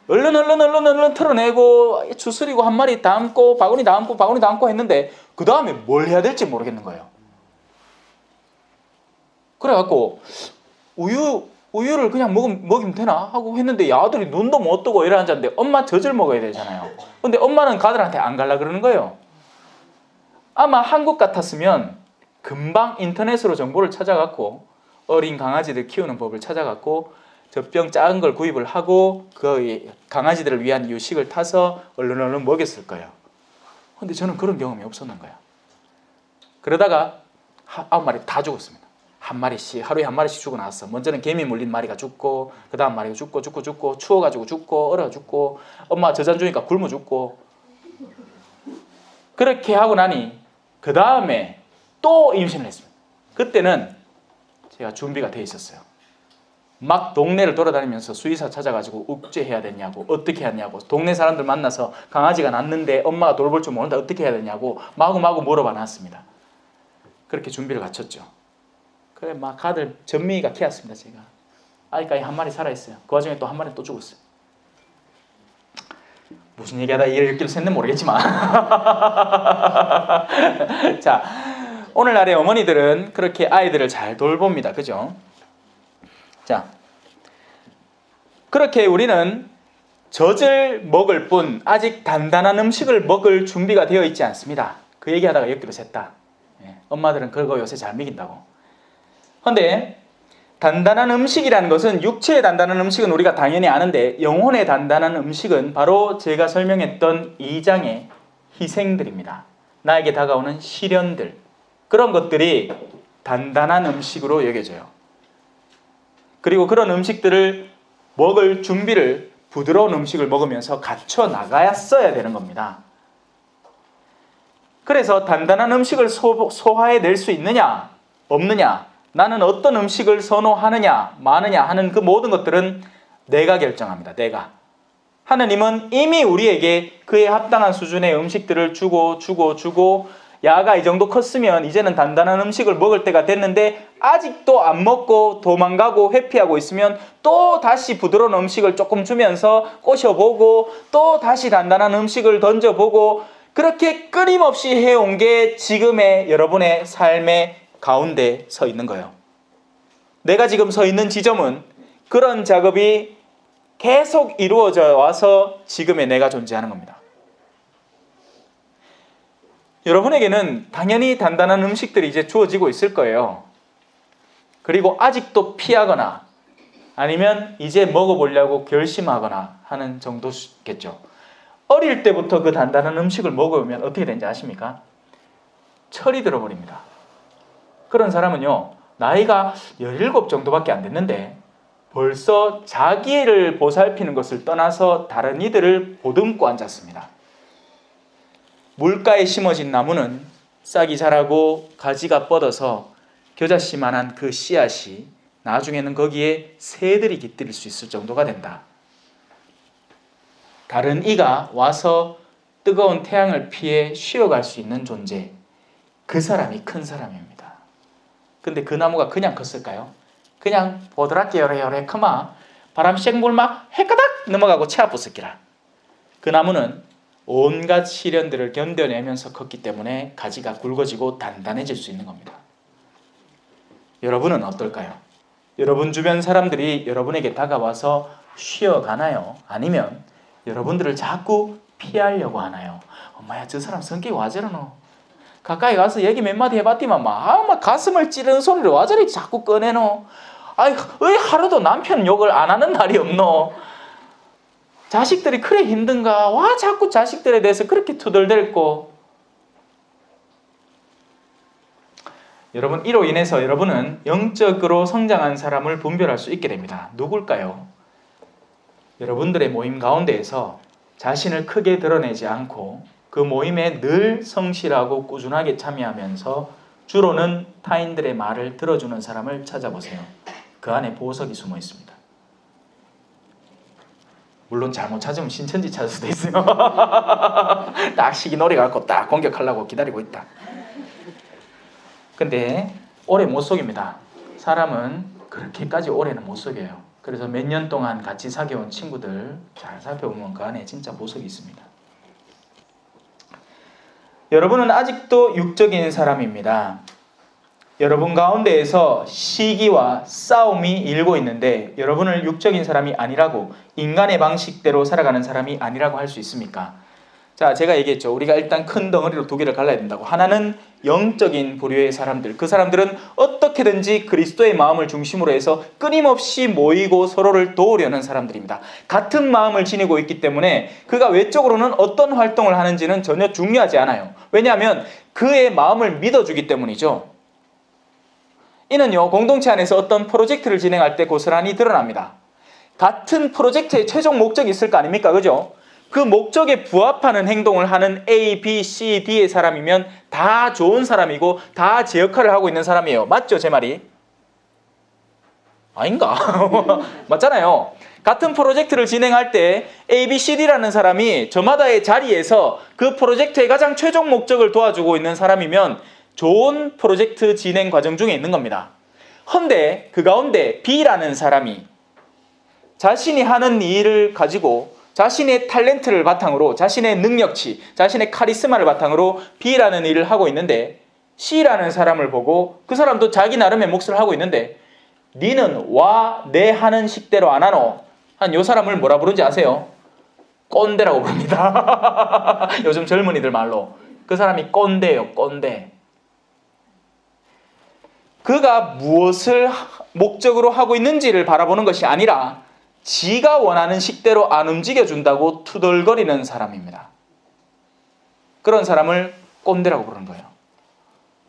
얼른 털어내고 추스리고 한 마리 담고 바구니 담고 했는데 그 다음에 뭘 해야 될지 모르겠는 거예요. 그래갖고 우유를 그냥 먹이면 되나 하고 했는데 아들이 눈도 못 뜨고 이래 앉았는데 엄마 젖을 먹어야 되잖아요. 근데 엄마는 가들한테 안 갈라 그러는 거예요. 아마 한국 같았으면 금방 인터넷으로 정보를 찾아갖고 어린 강아지들 키우는 법을 찾아갖고 젖병 작은 걸 구입을 하고 그 강아지들을 위한 유식을 타서 얼른 먹였을 거예요. 근데 저는 그런 경험이 없었는 거예요. 그러다가 9마리 다 죽었습니다. 한 마리씩, 하루에 한 마리씩 죽어 나왔어. 먼저는 개미 물린 마리가 죽고, 그 다음 마리가 죽고, 추워가지고 죽고, 얼어 죽고, 엄마가 젖 안 주니까 굶어 죽고. 그렇게 하고 나니 그 다음에 또 임신을 했습니다. 그때는 제가 준비가 돼 있었어요. 막 동네를 돌아다니면서 수의사 찾아가지고 욱죄해야 되냐고, 어떻게 하냐고, 동네 사람들 만나서 강아지가 낳는데 엄마가 돌볼 줄 모른다, 어떻게 해야 되냐고 마구마구 물어봐 놨습니다. 그렇게 준비를 갖췄죠. 그래 막 다들 전미가 키웠습니다. 제가 아직까지 한 마리 살아있어요. 그 와중에 또 한 마리 또 죽었어요. 무슨 얘기하다 이를 샜는지 모르겠지만 자, 오늘날의 어머니들은 그렇게 아이들을 잘 돌봅니다. 그죠? 자, 그렇게 우리는 젖을 먹을 뿐 아직 단단한 음식을 먹을 준비가 되어 있지 않습니다. 그 얘기하다가 옆길로 샜다. 엄마들은 그거 요새 잘 먹인다고. 그런데 단단한 음식이라는 것은, 육체의 단단한 음식은 우리가 당연히 아는데 영혼의 단단한 음식은 바로 제가 설명했던 2장의 희생들입니다. 나에게 다가오는 시련들, 그런 것들이 단단한 음식으로 여겨져요. 그리고 그런 음식들을 먹을 준비를 부드러운 음식을 먹으면서 갖춰 나가야 되는 겁니다. 그래서 단단한 음식을 소화해낼 수 있느냐 없느냐, 나는 어떤 음식을 선호하느냐 마느냐 하는 그 모든 것들은 내가 결정합니다. 내가. 하느님은 이미 우리에게 그에 합당한 수준의 음식들을 주고 야가 이 정도 컸으면 이제는 단단한 음식을 먹을 때가 됐는데 아직도 안 먹고 도망가고 회피하고 있으면 또 다시 부드러운 음식을 조금 주면서 꼬셔보고 또 다시 단단한 음식을 던져보고, 그렇게 끊임없이 해온 게 지금의 여러분의 삶의 가운데 서 있는 거예요. 내가 지금 서 있는 지점은 그런 작업이 계속 이루어져 와서 지금의 내가 존재하는 겁니다. 여러분에게는 당연히 단단한 음식들이 이제 주어지고 있을 거예요. 그리고 아직도 피하거나 아니면 이제 먹어보려고 결심하거나 하는 정도겠죠. 어릴 때부터 그 단단한 음식을 먹으면 어떻게 되는지 아십니까? 철이 들어버립니다. 그런 사람은요, 나이가 17 정도밖에 안 됐는데 벌써 자기를 보살피는 것을 떠나서 다른 이들을 보듬고 앉았습니다. 물가에 심어진 나무는 싹이 자라고 가지가 뻗어서 겨자씨만한 그 씨앗이 나중에는 거기에 새들이 깃들일 수 있을 정도가 된다. 다른 이가 와서 뜨거운 태양을 피해 쉬어갈 수 있는 존재, 그 사람이 큰 사람입니다. 근데 그 나무가 그냥 컸을까요? 그냥 보드랍게 요래요래 크마 바람 쌕물 막 해까닥 넘어가고 채 아팠을기라. 그 나무는 온갖 시련들을 견뎌내면서 컸기 때문에 가지가 굵어지고 단단해질 수 있는 겁니다. 여러분은 어떨까요? 여러분 주변 사람들이 여러분에게 다가와서 쉬어가나요? 아니면 여러분들을 자꾸 피하려고 하나요? 엄마야, 저 사람 성격이 와 저러노? 가까이 가서 얘기 몇 마디 해봤더만 막 가슴을 찌르는 소리를 와 저리 자꾸 꺼내노? 아이, 왜 하루도 남편 욕을 안 하는 날이 없노? 자식들이 그래 힘든가? 와 자꾸 자식들에 대해서 그렇게 투덜댈고. 여러분, 이로 인해서 여러분은 영적으로 성장한 사람을 분별할 수 있게 됩니다. 누굴까요? 여러분들의 모임 가운데에서 자신을 크게 드러내지 않고 그 모임에 늘 성실하고 꾸준하게 참여하면서 주로는 타인들의 말을 들어주는 사람을 찾아보세요. 그 안에 보석이 숨어 있습니다. 물론 잘못 찾으면 신천지 찾을 수도 있어요. 딱 시기 노래 갖고 딱 공격하려고 기다리고 있다. 근데 오래 못 속입니다. 사람은 그렇게까지 오래는 못 속여요. 그래서 몇 년 동안 같이 사귀어온 친구들 잘 살펴보면 그 안에 진짜 보석이 있습니다. 여러분은 아직도 육적인 사람입니다. 여러분 가운데에서 시기와 싸움이 일고 있는데 여러분을 육적인 사람이 아니라고, 인간의 방식대로 살아가는 사람이 아니라고 할 수 있습니까? 자, 제가 얘기했죠. 우리가 일단 큰 덩어리로 두 개를 갈라야 된다고. 하나는 영적인 부류의 사람들. 그 사람들은 어떻게든지 그리스도의 마음을 중심으로 해서 끊임없이 모이고 서로를 도우려는 사람들입니다. 같은 마음을 지니고 있기 때문에 그가 외적으로는 어떤 활동을 하는지는 전혀 중요하지 않아요. 왜냐하면 그의 마음을 믿어주기 때문이죠. 이는요, 공동체 안에서 어떤 프로젝트를 진행할 때 고스란히 드러납니다. 같은 프로젝트의 최종 목적이 있을 거 아닙니까? 그죠? 그 목적에 부합하는 행동을 하는 A, B, C, D의 사람이면 다 좋은 사람이고 다 제 역할을 하고 있는 사람이에요. 맞죠? 제 말이? 아닌가? 맞잖아요. 같은 프로젝트를 진행할 때 A, B, C, D라는 사람이 저마다의 자리에서 그 프로젝트의 가장 최종 목적을 도와주고 있는 사람이면 좋은 프로젝트 진행 과정 중에 있는 겁니다. 헌데 그 가운데 B라는 사람이 자신이 하는 일을 가지고 자신의 탤런트를 바탕으로, 자신의 능력치, 자신의 카리스마를 바탕으로 B라는 일을 하고 있는데 C라는 사람을 보고 그 사람도 자기 나름의 몫을 하고 있는데 니는 와 내 하는 식대로 안 하노? 한 요 사람을 뭐라 부르는지 아세요? 꼰대라고 부릅니다. 요즘 젊은이들 말로. 그 사람이 꼰대예요. 꼰대. 그가 무엇을 목적으로 하고 있는지를 바라보는 것이 아니라 지가 원하는 식대로 안 움직여준다고 투덜거리는 사람입니다. 그런 사람을 꼰대라고 부르는 거예요.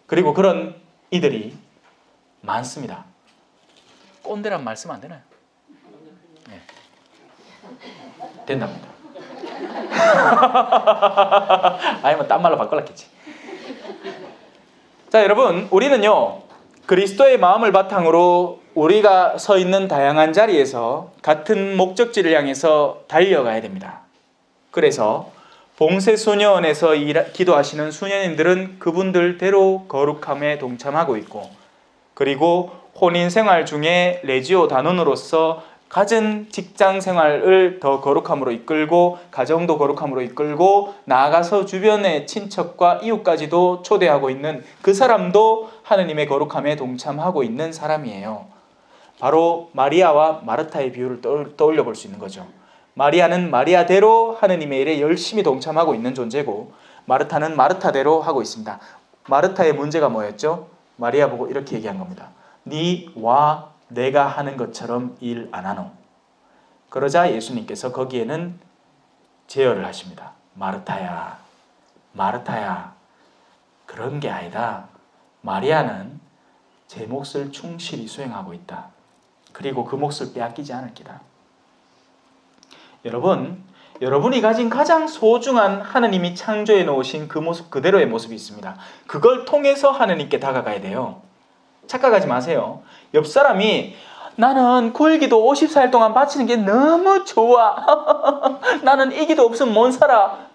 그리고 그런 이들이 많습니다. 꼰대란 말 쓰면 안 되나요? 네. 된답니다. 아니면 딴 말로 바꿔놨겠지. 자, 여러분, 우리는요, 그리스도의 마음을 바탕으로 우리가 서 있는 다양한 자리에서 같은 목적지를 향해서 달려가야 됩니다. 그래서 봉쇄소년원에서 기도하시는 수녀님들은 그분들대로 거룩함에 동참하고 있고, 그리고 혼인생활 중에 레지오 단원으로서 갖은 직장 생활을 더 거룩함으로 이끌고 가정도 거룩함으로 이끌고 나아가서 주변의 친척과 이웃까지도 초대하고 있는 그 사람도 하느님의 거룩함에 동참하고 있는 사람이에요. 바로 마리아와 마르타의 비유를 떠올려 볼 수 있는 거죠. 마리아는 마리아대로 하느님의 일에 열심히 동참하고 있는 존재고 마르타는 마르타대로 하고 있습니다. 마르타의 문제가 뭐였죠? 마리아 보고 이렇게 얘기한 겁니다. 니와 내가 하는 것처럼 일 안 하노? 그러자 예수님께서 거기에는 제어를 하십니다. 마르타야, 마르타야, 그런 게 아니다. 마리아는 제 몫을 충실히 수행하고 있다. 그리고 그 몫을 빼앗기지 않을 기다. 여러분, 여러분이 가진 가장 소중한 하느님이 창조해 놓으신 그 모습 그대로의 모습이 있습니다. 그걸 통해서 하느님께 다가가야 돼요. 착각하지 마세요. 옆 사람이 나는 굴기도 54일 동안 바치는 게 너무 좋아. 나는 이 기도 없으면 못 살아.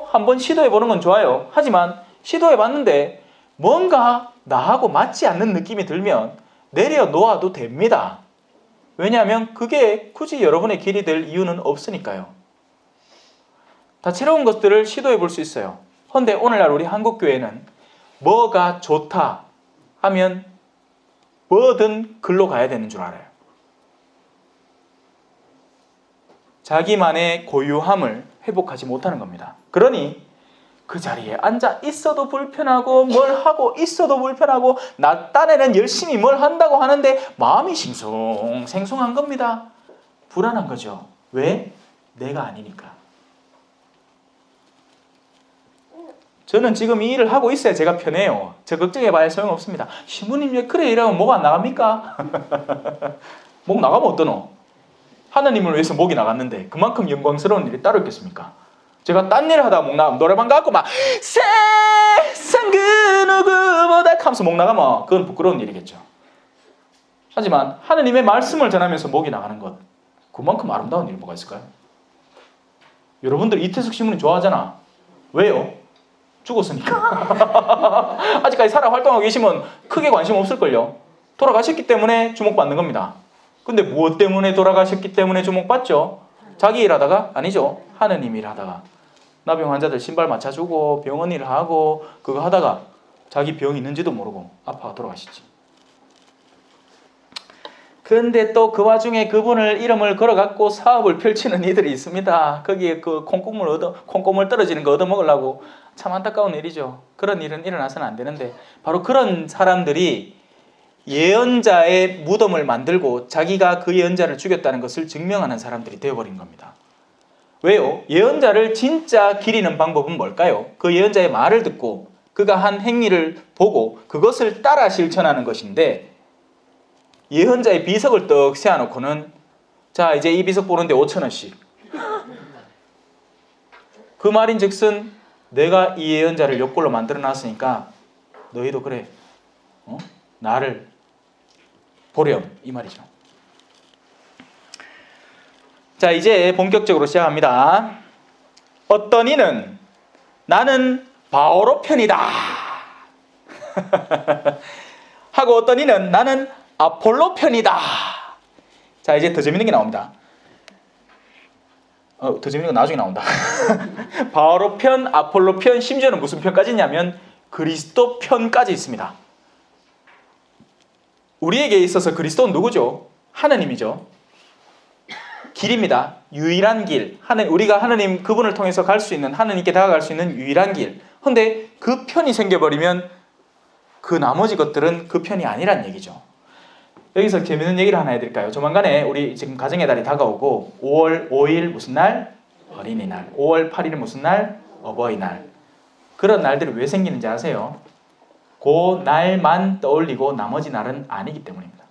한번 시도해보는 건 좋아요. 하지만 시도해봤는데 뭔가 나하고 맞지 않는 느낌이 들면 내려놓아도 됩니다. 왜냐하면 그게 굳이 여러분의 길이 될 이유는 없으니까요. 다채로운 것들을 시도해볼 수 있어요. 그런데 오늘날 우리 한국교회는 뭐가 좋다 하면 뭐든 글로 가야 되는 줄 알아요. 자기만의 고유함을 회복하지 못하는 겁니다. 그러니 그 자리에 앉아 있어도 불편하고 뭘 하고 있어도 불편하고 나 딴에는 열심히 뭘 한다고 하는데 마음이 싱숭생숭한 겁니다. 불안한 거죠. 왜? 내가 아니니까. 저는 지금 이 일을 하고 있어야 제가 편해요. 저 걱정해봐야 소용없습니다. 신부님 왜 그래 이러면 목 안 나갑니까? 목 나가면 어떠노? 하나님을 위해서 목이 나갔는데 그만큼 영광스러운 일이 따로 있겠습니까? 제가 딴 일 하다가 목 나가면 노래방 가고 막 세상 그 누구보다 하면서 목 나가면 그건 부끄러운 일이겠죠. 하지만 하나님의 말씀을 전하면서 목이 나가는 것, 그만큼 아름다운 일이 뭐가 있을까요? 여러분들 이태석 신부님 좋아하잖아. 왜요? 죽었으니까. 아직까지 살아 활동하고 계시면 크게 관심 없을걸요. 돌아가셨기 때문에 주목받는 겁니다. 근데 무엇 때문에 돌아가셨기 때문에 주목받죠? 자기 일하다가? 아니죠. 하느님 일하다가. 나병 환자들 신발 맞춰주고 병원 일을 하고 그거 하다가 자기 병 있는지도 모르고 아파가 돌아가시지. 그런데 또 그 와중에 그분을 이름을 걸어갖고 사업을 펼치는 이들이 있습니다. 거기에 그 콩고물 떨어지는 거 얻어먹으려고. 참 안타까운 일이죠. 그런 일은 일어나서는 안 되는데 바로 그런 사람들이 예언자의 무덤을 만들고 자기가 그 예언자를 죽였다는 것을 증명하는 사람들이 되어버린 겁니다. 왜요? 예언자를 진짜 기리는 방법은 뭘까요? 그 예언자의 말을 듣고 그가 한 행위를 보고 그것을 따라 실천하는 것인데, 예언자의 비석을 떡 세워놓고는 자 이제 이 비석 보는데 5,000원씩. 그 말인즉슨 내가 이 예언자를 욕골로 만들어놨으니까 너희도 그래 나를 보렴 이 말이죠. 자 이제 본격적으로 시작합니다. 어떤 이는 나는 바오로 편이다 하고 어떤 이는 나는 아폴로 편이다. 자 이제 더 재밌는 게 나옵니다. 더 재밌는 건 나중에 나온다. 바오로 편, 아폴로 편, 심지어는 무슨 편까지 있냐면 그리스도 편까지 있습니다. 우리에게 있어서 그리스도는 누구죠? 하나님이죠. 길입니다. 유일한 길. 우리가 하나님 그분을 통해서 갈 수 있는, 하나님께 다가갈 수 있는 유일한 길. 근데 그 편이 생겨버리면 그 나머지 것들은 그 편이 아니란 얘기죠. 여기서 재밌는 얘기를 하나 해드릴까요? 조만간에 우리 지금 가정의 달이 다가오고 5월 5일 무슨 날? 어린이날. 5월 8일 무슨 날? 어버이날. 그런 날들이 왜 생기는지 아세요? 그 날만 떠올리고 나머지 날은 아니기 때문입니다.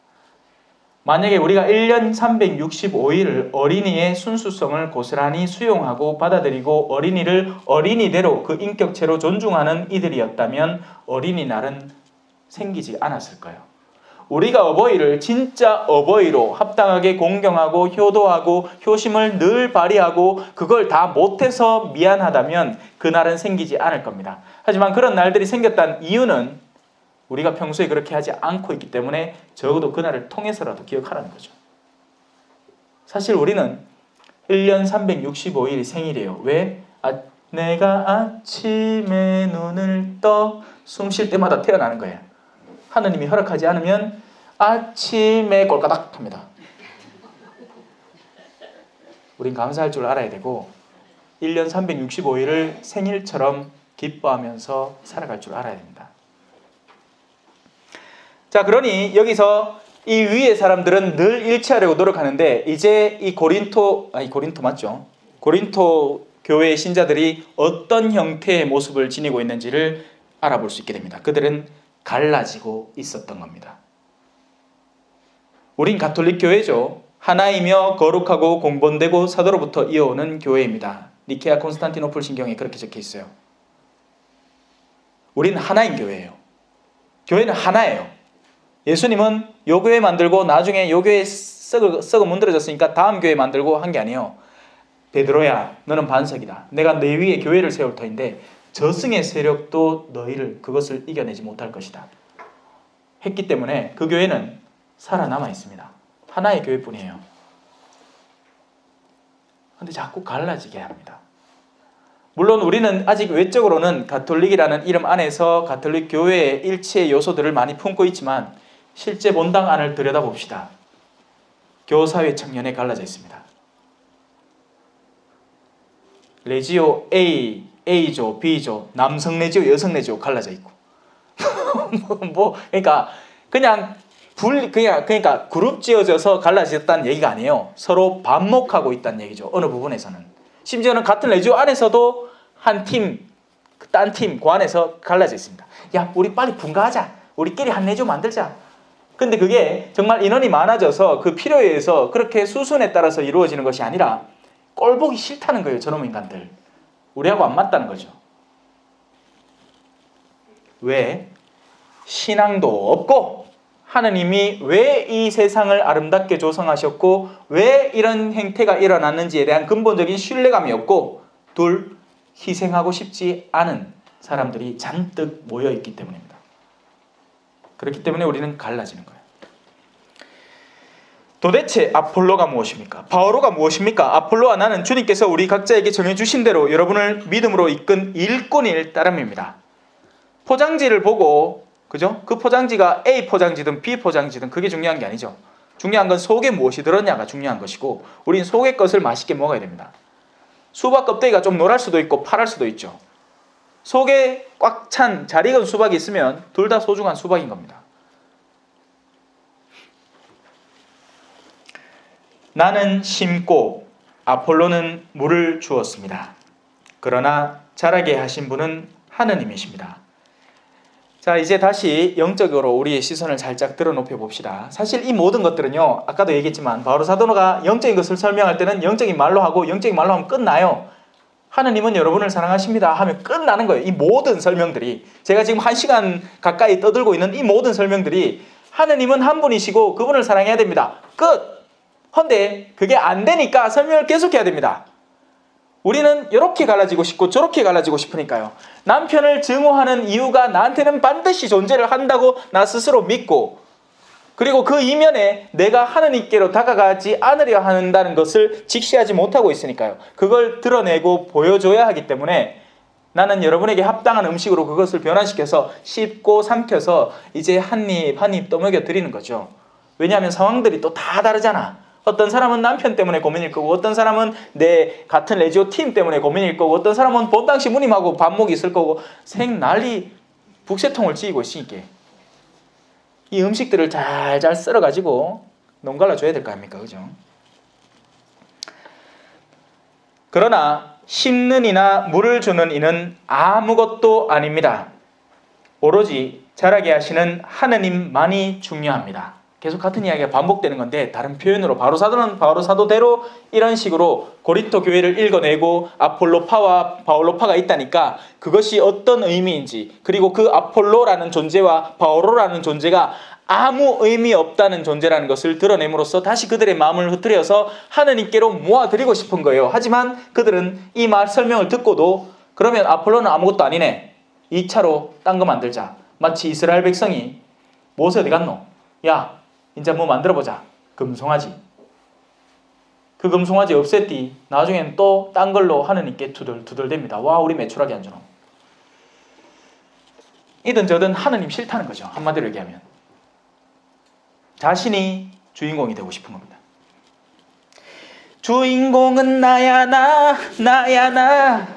만약에 우리가 1년 365일을 어린이의 순수성을 고스란히 수용하고 받아들이고 어린이를 어린이대로 그 인격체로 존중하는 이들이었다면 어린이날은 생기지 않았을 거예요. 우리가 어버이를 진짜 어버이로 합당하게 공경하고 효도하고 효심을 늘 발휘하고 그걸 다 못해서 미안하다면 그날은 생기지 않을 겁니다. 하지만 그런 날들이 생겼다는 이유는 우리가 평소에 그렇게 하지 않고 있기 때문에 적어도 그날을 통해서라도 기억하라는 거죠. 사실 우리는 1년 365일이 생일이에요. 왜? 내가 아침에 눈을 떠 숨 쉴 때마다 태어나는 거예요. 하느님이 허락하지 않으면 아침에 꼴까닥 합니다. 우린 감사할 줄 알아야 되고 1년 365일을 생일처럼 기뻐하면서 살아갈 줄 알아야 됩니다. 자, 그러니 여기서 이 위의 사람들은 늘 일치하려고 노력하는데 이제 이 고린토 맞죠? 고린토 교회의 신자들이 어떤 형태의 모습을 지니고 있는지를 알아볼 수 있게 됩니다. 그들은 갈라지고 있었던 겁니다. 우린 가톨릭 교회죠. 하나이며 거룩하고 공본되고 사도로부터 이어오는 교회입니다. 니케아 콘스탄티노플 신경에 그렇게 적혀 있어요. 우린 하나인 교회예요. 교회는 하나예요. 예수님은 요 교회 만들고 나중에 요 교회 썩어 문드러졌으니까 다음 교회 만들고 한 게 아니에요. 베드로야, 너는 반석이다. 내가 내 위에 교회를 세울 터인데 저승의 세력도 너희를 그것을 이겨내지 못할 것이다. 했기 때문에 그 교회는 살아남아 있습니다. 하나의 교회뿐이에요. 그런데 자꾸 갈라지게 합니다. 물론 우리는 아직 외적으로는 가톨릭이라는 이름 안에서 가톨릭 교회의 일체의 요소들을 많이 품고 있지만 실제 본당 안을 들여다봅시다. 교사회 청년에 갈라져 있습니다. 레지오 A, A조, B조, 남성 레지오, 여성 레지오 갈라져 있고 그러니까 그룹 지어져서 갈라졌다는 얘기가 아니에요. 서로 반목하고 있다는 얘기죠. 어느 부분에서는. 심지어는 같은 레지오 안에서도 한 팀, 딴 팀, 그 안에서 갈라져 있습니다. 야, 우리 빨리 분가하자. 우리끼리 한 4조 만들자. 근데 그게 정말 인원이 많아져서 그 필요에 의해서 그렇게 수순에 따라서 이루어지는 것이 아니라 꼴 보기 싫다는 거예요. 저놈 인간들. 우리하고 안 맞다는 거죠. 왜? 신앙도 없고 하느님이 왜 이 세상을 아름답게 조성하셨고 왜 이런 행태가 일어났는지에 대한 근본적인 신뢰감이 없고, 둘, 희생하고 싶지 않은 사람들이 잔뜩 모여있기 때문입니다. 그렇기 때문에 우리는 갈라지는 거예요. 도대체 아폴로가 무엇입니까? 바오로가 무엇입니까? 아폴로와 나는 주님께서 우리 각자에게 정해주신 대로 여러분을 믿음으로 이끈 일꾼일 따름입니다. 포장지를 보고, 그죠? 그 포장지가 A 포장지든 B 포장지든 그게 중요한 게 아니죠. 중요한 건 속에 무엇이 들었냐가 중요한 것이고, 우린 속의 것을 맛있게 먹어야 됩니다. 수박 껍데기가 좀 노랄 수도 있고 파랄 수도 있죠. 속에 꽉 찬 잘 익은 수박이 있으면 둘 다 소중한 수박인 겁니다. 나는 심고 아폴로는 물을 주었습니다. 그러나 자라게 하신 분은 하느님이십니다. 자, 이제 다시 영적으로 우리의 시선을 살짝 들어높여 봅시다. 사실 이 모든 것들은요, 아까도 얘기했지만 바오로 사도가 영적인 것을 설명할 때는 영적인 말로 하고 영적인 말로 하면 끝나요. 하느님은 여러분을 사랑하십니다 하면 끝나는 거예요. 이 모든 설명들이, 제가 지금 1시간 가까이 떠들고 있는 이 모든 설명들이 하느님은 한 분이시고 그분을 사랑해야 됩니다. 끝! 헌데 그게 안 되니까 설명을 계속해야 됩니다. 우리는 이렇게 갈라지고 싶고 저렇게 갈라지고 싶으니까요. 남편을 증오하는 이유가 나한테는 반드시 존재를 한다고 나 스스로 믿고, 그리고 그 이면에 내가 하느님께로 다가가지 않으려 한다는 것을 직시하지 못하고 있으니까요. 그걸 드러내고 보여줘야 하기 때문에 나는 여러분에게 합당한 음식으로 그것을 변화시켜서 씹고 삼켜서 이제 한 입 한 입 떠먹여 드리는 거죠. 왜냐하면 상황들이 또 다 다르잖아. 어떤 사람은 남편 때문에 고민일 거고, 어떤 사람은 내 같은 레지오 팀 때문에 고민일 거고, 어떤 사람은 본 당시 무님하고 반목이 있을 거고, 생난리 북새통을 찌고 있으니까 이 음식들을 잘 썰어가지고 농갈라 줘야 될 거 아닙니까? 그죠? 그러나 심는 이나 물을 주는 이는 아무것도 아닙니다. 오로지 자라게 하시는 하느님만이 중요합니다. 계속 같은 이야기가 반복되는 건데 다른 표현으로 바오로 사도는 바오로 사도대로 이런 식으로 고린토 교회를 읽어내고 아폴로파와 바올로파가 있다니까 그것이 어떤 의미인지, 그리고 그 아폴로라는 존재와 바오로라는 존재가 아무 의미 없다는 존재라는 것을 드러냄으로써 다시 그들의 마음을 흐트려서 하느님께로 모아드리고 싶은 거예요. 하지만 그들은 이 말 설명을 듣고도 그러면 아폴로는 아무것도 아니네, 2차로 딴 거 만들자. 마치 이스라엘 백성이 모세 어디 갔노? 야, 이제 뭐 만들어보자. 금송아지. 그 금송아지 없앴디. 나중엔 또 딴 걸로 하느님께 두들댑니다. 와, 우리 매출하게 안 주노. 이든 저든 하느님 싫다는 거죠. 한마디로 얘기하면. 자신이 주인공이 되고 싶은 겁니다. 주인공은 나야 나, 나야 나.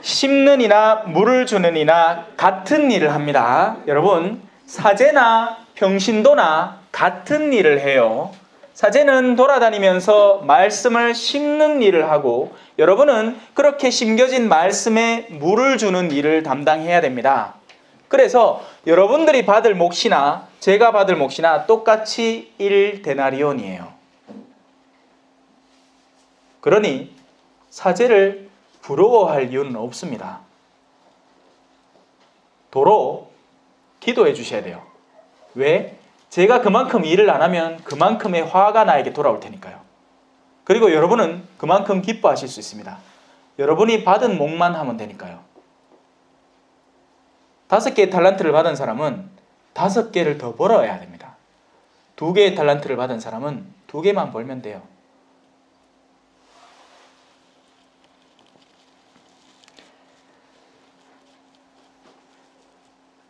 심는 이나 물을 주는 이나 같은 일을 합니다. 여러분, 사제나 평신도나 같은 일을 해요. 사제는 돌아다니면서 말씀을 심는 일을 하고, 여러분은 그렇게 심겨진 말씀에 물을 주는 일을 담당해야 됩니다. 그래서 여러분들이 받을 몫이나 제가 받을 몫이나 똑같이 1데나리온이에요. 그러니 사제를 부러워할 이유는 없습니다. 도로 기도해 주셔야 돼요. 왜? 제가 그만큼 일을 안 하면 그만큼의 화가 나에게 돌아올 테니까요. 그리고 여러분은 그만큼 기뻐하실 수 있습니다. 여러분이 받은 몫만 하면 되니까요. 5개의 달란트를 받은 사람은 5개를 더 벌어야 됩니다. 2개의 달란트를 받은 사람은 2개만 벌면 돼요.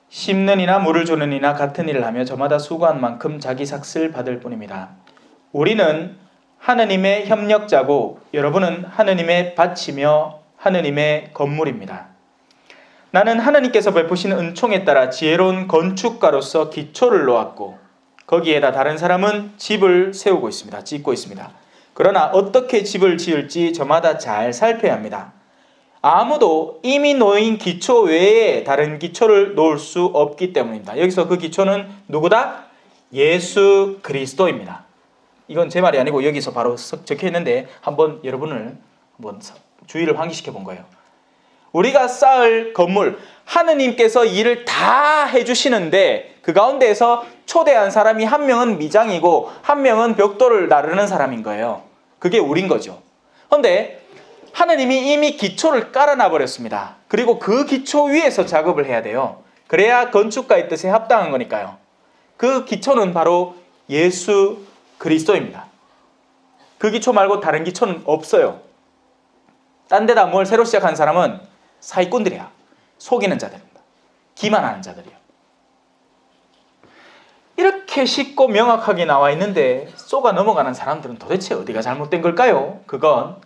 심는 이나 물을 주는 이나 같은 일을 하며 저마다 수고한 만큼 자기 삭슬 받을 뿐입니다. 우리는 하느님의 협력자고 여러분은 하느님의 밭이며 하느님의 건물입니다. 나는 하느님께서 베푸신 은총에 따라 지혜로운 건축가로서 기초를 놓았고 거기에다 다른 사람은 집을 세우고 있습니다. 짓고 있습니다. 그러나 어떻게 집을 지을지 저마다 잘 살펴야 합니다. 아무도 이미 놓인 기초 외에 다른 기초를 놓을 수 없기 때문입니다. 여기서 그 기초는 누구다? 예수 그리스도입니다. 이건 제 말이 아니고 여기서 바로 적혀 있는데 한번 여러분을 한번 주의를 환기시켜 본 거예요. 우리가 쌓을 건물, 하느님께서 일을 다 해주시는데 그 가운데에서 초대한 사람이 한 명은 미장이고 한 명은 벽돌을 나르는 사람인 거예요. 그게 우린 거죠. 그런데 하느님이 이미 기초를 깔아놔 버렸습니다. 그리고 그 기초 위에서 작업을 해야 돼요. 그래야 건축가의 뜻에 합당한 거니까요. 그 기초는 바로 예수 그리스도입니다. 그 기초 말고 다른 기초는 없어요. 딴 데다 뭘 새로 시작한 사람은 사기꾼들이야. 속이는 자들입니다. 기만하는 자들이요. 이렇게 쉽고 명확하게 나와 있는데 쏘가 넘어가는 사람들은 도대체 어디가 잘못된 걸까요? 그건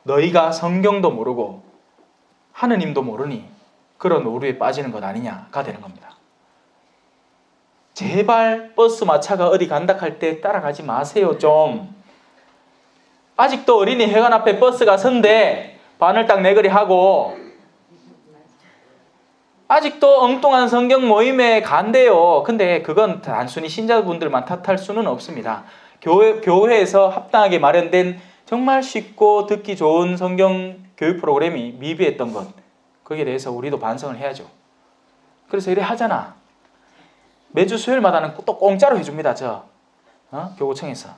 너희가 성경도 모르고 하느님도 모르니 그런 오류에 빠지는 것 아니냐가 되는 겁니다. 제발 버스 마차가 어디 간다 할 때 따라가지 마세요 좀. 아직도 어린이 회관 앞에 버스가 선대 바늘 딱 내거리 하고 아직도 엉뚱한 성경 모임에 간대요. 근데 그건 단순히 신자분들만 탓할 수는 없습니다. 교회에서 합당하게 마련된 정말 쉽고 듣기 좋은 성경 교육 프로그램이 미비했던 것, 거기에 대해서 우리도 반성을 해야죠. 그래서 이래 하잖아. 매주 수요일마다는 또 공짜로 해줍니다. 교구청에서.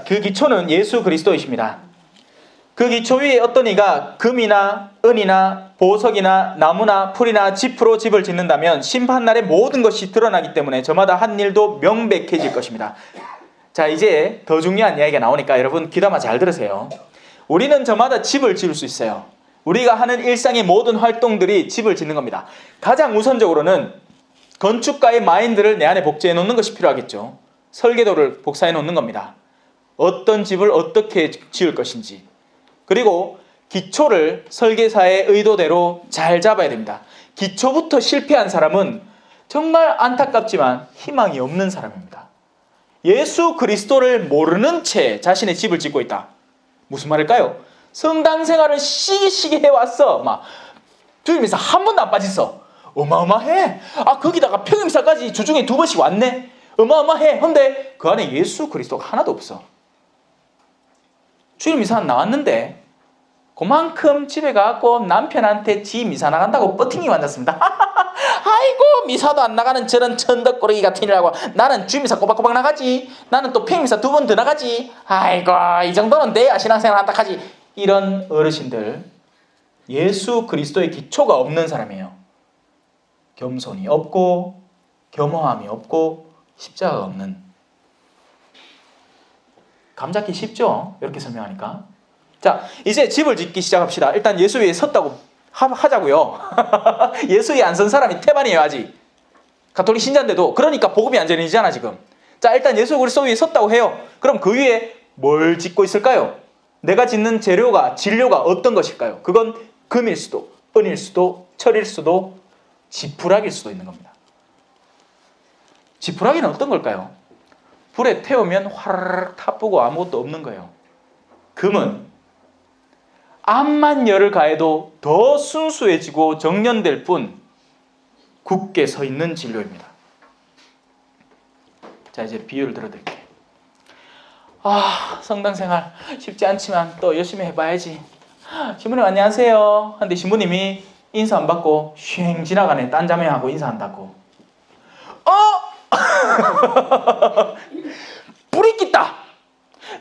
그 기초는 예수 그리스도이십니다. 그 기초 위에 어떤 이가 금이나 은이나 보석이나 나무나 풀이나 짚으로 집을 짓는다면 심판날에 모든 것이 드러나기 때문에 저마다 한 일도 명백해질 것입니다. 자, 이제 더 중요한 이야기가 나오니까 여러분 귀담아 잘 들으세요. 우리는 저마다 집을 지을 수 있어요. 우리가 하는 일상의 모든 활동들이 집을 짓는 겁니다. 가장 우선적으로는 건축가의 마인드를 내 안에 복제해 놓는 것이 필요하겠죠. 설계도를 복사해 놓는 겁니다. 어떤 집을 어떻게 지을 것인지. 그리고 기초를 설계사의 의도대로 잘 잡아야 됩니다. 기초부터 실패한 사람은 정말 안타깝지만 희망이 없는 사람입니다. 예수 그리스도를 모르는 채 자신의 집을 짓고 있다. 무슨 말일까요? 성당 생활을 시기시기 해왔어. 주임이사 한 번도 안 빠졌어. 어마어마해. 거기다가 평임사까지 주중에 2번씩 왔네. 어마어마해. 근데 그 안에 예수 그리스도가 하나도 없어. 주일 미사 나왔는데 그만큼 집에 가고 남편한테 지 미사 나간다고 버팅이 앉았습니다. 아이고 미사도 안 나가는 저런 천덕꾸러기 같은 일하고 나는 주일 미사 꼬박꼬박 나가지. 나는 또 평미사 2번 더 나가지. 아이고 이 정도는 돼야 신앙생활 한다 하지. 이런 어르신들 예수 그리스도의 기초가 없는 사람이에요. 겸손이 없고 겸허함이 없고 십자가가 없는. 감 잡기 쉽죠? 이렇게 설명하니까. 자, 이제 집을 짓기 시작합시다. 일단 예수 위에 섰다고 하자고요. 예수 위에 안 선 사람이 태반이에요 아직. 가톨릭 신자인데도. 그러니까 복음이 안 전해지잖아 지금. 자, 일단 예수 그리스도 위에 섰다고 해요. 그럼 그 위에 뭘 짓고 있을까요? 내가 짓는 진료가 어떤 것일까요? 그건 금일 수도, 은일 수도, 철일 수도, 지푸라기일 수도 있는 겁니다. 지푸라기는 어떤 걸까요? 불에 태우면 화르르 타쁘고 아무것도 없는 거예요. 금은 암만 열을 가해도 더 순수해지고 정련될 뿐 굳게 서 있는 진료입니다. 자, 이제 비유를 들어드릴게요. 성당생활 쉽지 않지만 또 열심히 해봐야지. 신부님 안녕하세요. 근데 신부님이 인사 안 받고 쉥 지나가네. 딴 자매하고 인사한다고. 불이 깃다.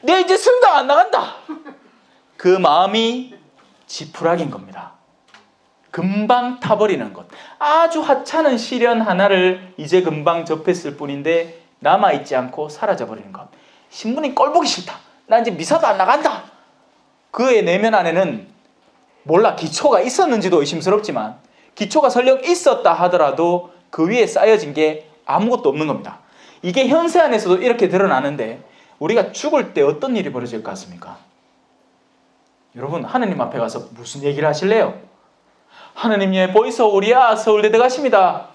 내 이제 성당 안 나간다. 그 마음이 지푸라기인 겁니다. 금방 타버리는 것. 아주 하찮은 시련 하나를 이제 금방 접했을 뿐인데 남아있지 않고 사라져버리는 것. 신부님 꼴보기 싫다. 나 이제 미사도 안 나간다. 그의 내면 안에는 몰라 기초가 있었는지도 의심스럽지만 기초가 설령 있었다 하더라도 그 위에 쌓여진 게 아무것도 없는 겁니다. 이게 현세 안에서도 이렇게 드러나는데 우리가 죽을 때 어떤 일이 벌어질 것 같습니까? 여러분 하느님 앞에 가서 무슨 얘기를 하실래요? 하느님 예 보이소 우리야 서울대 들어가십니다.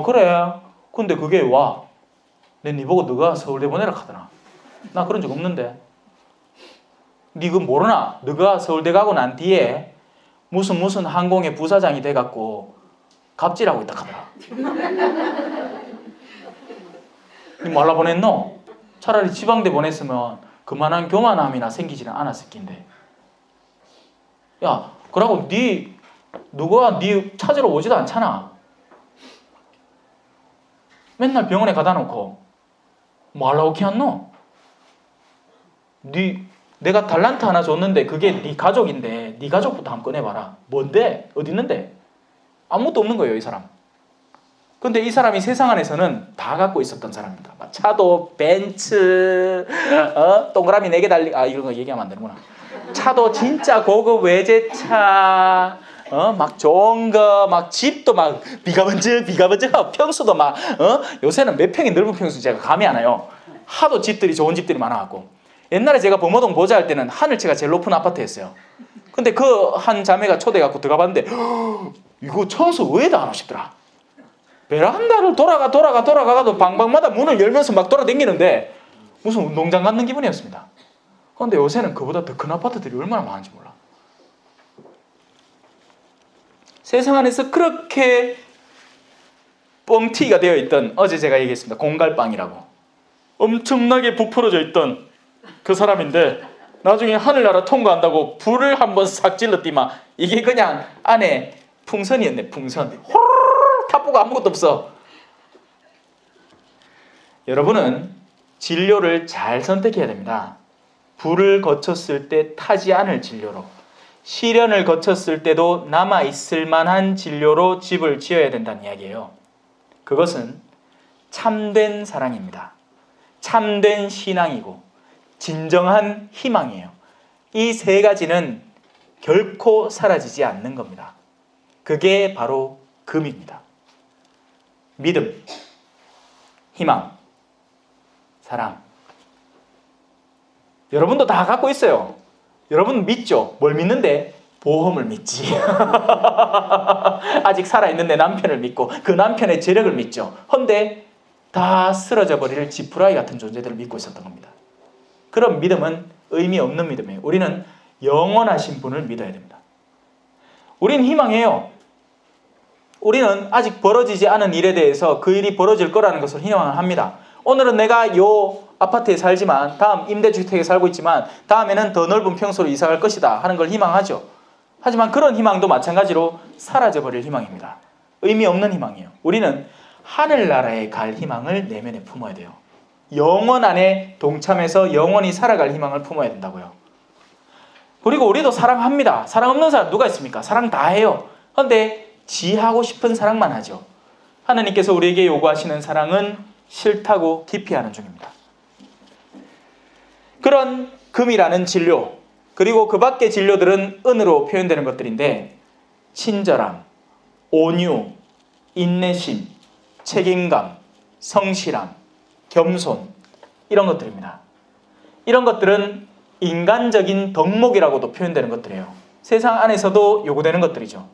그래 근데 그게 와. 내 니 보고 너가 서울대 보내라 하더나. 나 그런 적 없는데. 니 그거 모르나? 너가 서울대 가고 난 뒤에 무슨 항공의 부사장이 돼갖고 갑질하고 있다 하더라. 니 말라 보냈노? 차라리 지방대 보냈으면 그만한 교만함이나 생기지는 않았을 낀데. 야, 그러고 누가 니 찾으러 오지도 않잖아. 맨날 병원에 가다 놓고 뭐 하려고 키웠노? 내가 달란트 하나 줬는데 그게 네 가족인데 네 가족부터 한번 꺼내봐라. 뭔데? 어디 있는데? 아무것도 없는 거예요, 이 사람. 근데 이 사람이 세상 안에서는 다 갖고 있었던 사람입니다. 막 차도, 벤츠, 동그라미 4개 달린, 이런 거 얘기하면 안 되는구나. 차도 진짜 고급 외제차, 막 좋은 거, 막 집도 막 비가 먼저, 평수도 막, 요새는 몇 평이 넓은 평수 제가 감이 안 와요. 하도 집들이 좋은 집들이 많아갖고. 옛날에 제가 범어동 보자할 때는 하늘채가 제일 높은 아파트였어요. 근데 그 한 자매가 초대해갖고 들어가봤는데, 이거 청소 왜다 안 하시더라. 베란다를 돌아가도 방방마다 문을 열면서 막 돌아다니는데 무슨 운동장 갖는 기분이었습니다. 그런데 요새는 그보다 더 큰 아파트들이 얼마나 많은지 몰라. 세상 안에서 그렇게 뻥튀기가 되어 있던, 어제 제가 얘기했습니다. 공갈빵이라고. 엄청나게 부풀어져 있던 그 사람인데 나중에 하늘나라 통과한다고 불을 한번 싹 질렀더만 이게 그냥 안에 풍선이었네. 풍선. 타보고 아무것도 없어. 여러분은 진료를 잘 선택해야 됩니다. 불을 거쳤을 때 타지 않을 진료로, 시련을 거쳤을 때도 남아있을 만한 진료로 집을 지어야 된다는 이야기예요. 그것은 참된 사랑입니다. 참된 신앙이고 진정한 희망이에요. 이 세 가지는 결코 사라지지 않는 겁니다. 그게 바로 금입니다. 믿음, 희망, 사랑. 여러분도 다 갖고 있어요. 여러분 믿죠? 뭘 믿는데? 보험을 믿지. 아직 살아있는 내 남편을 믿고 그 남편의 재력을 믿죠. 헌데 다 쓰러져 버릴 지푸라기 같은 존재들을 믿고 있었던 겁니다. 그런 믿음은 의미 없는 믿음이에요. 우리는 영원하신 분을 믿어야 됩니다. 우리는 희망해요. 우리는 아직 벌어지지 않은 일에 대해서 그 일이 벌어질 거라는 것을 희망을 합니다. 오늘은 내가 요 아파트에 살지만 다음 임대주택에 살고 있지만 다음에는 더 넓은 평수로 이사갈 것이다 하는 걸 희망하죠. 하지만 그런 희망도 마찬가지로 사라져버릴 희망입니다. 의미 없는 희망이에요. 우리는 하늘나라에 갈 희망을 내면에 품어야 돼요. 영원 안에 동참해서 영원히 살아갈 희망을 품어야 된다고요. 그리고 우리도 사랑합니다. 사랑 없는 사람 누가 있습니까? 사랑 다 해요. 그런데 지하고 싶은 사랑만 하죠. 하나님께서 우리에게 요구하시는 사랑은 싫다고 기피하는 중입니다. 그런 금이라는 진료, 그리고 그 밖의 진료들은 은으로 표현되는 것들인데 친절함, 온유, 인내심, 책임감, 성실함, 겸손, 이런 것들입니다. 이런 것들은 인간적인 덕목이라고도 표현되는 것들이에요. 세상 안에서도 요구되는 것들이죠.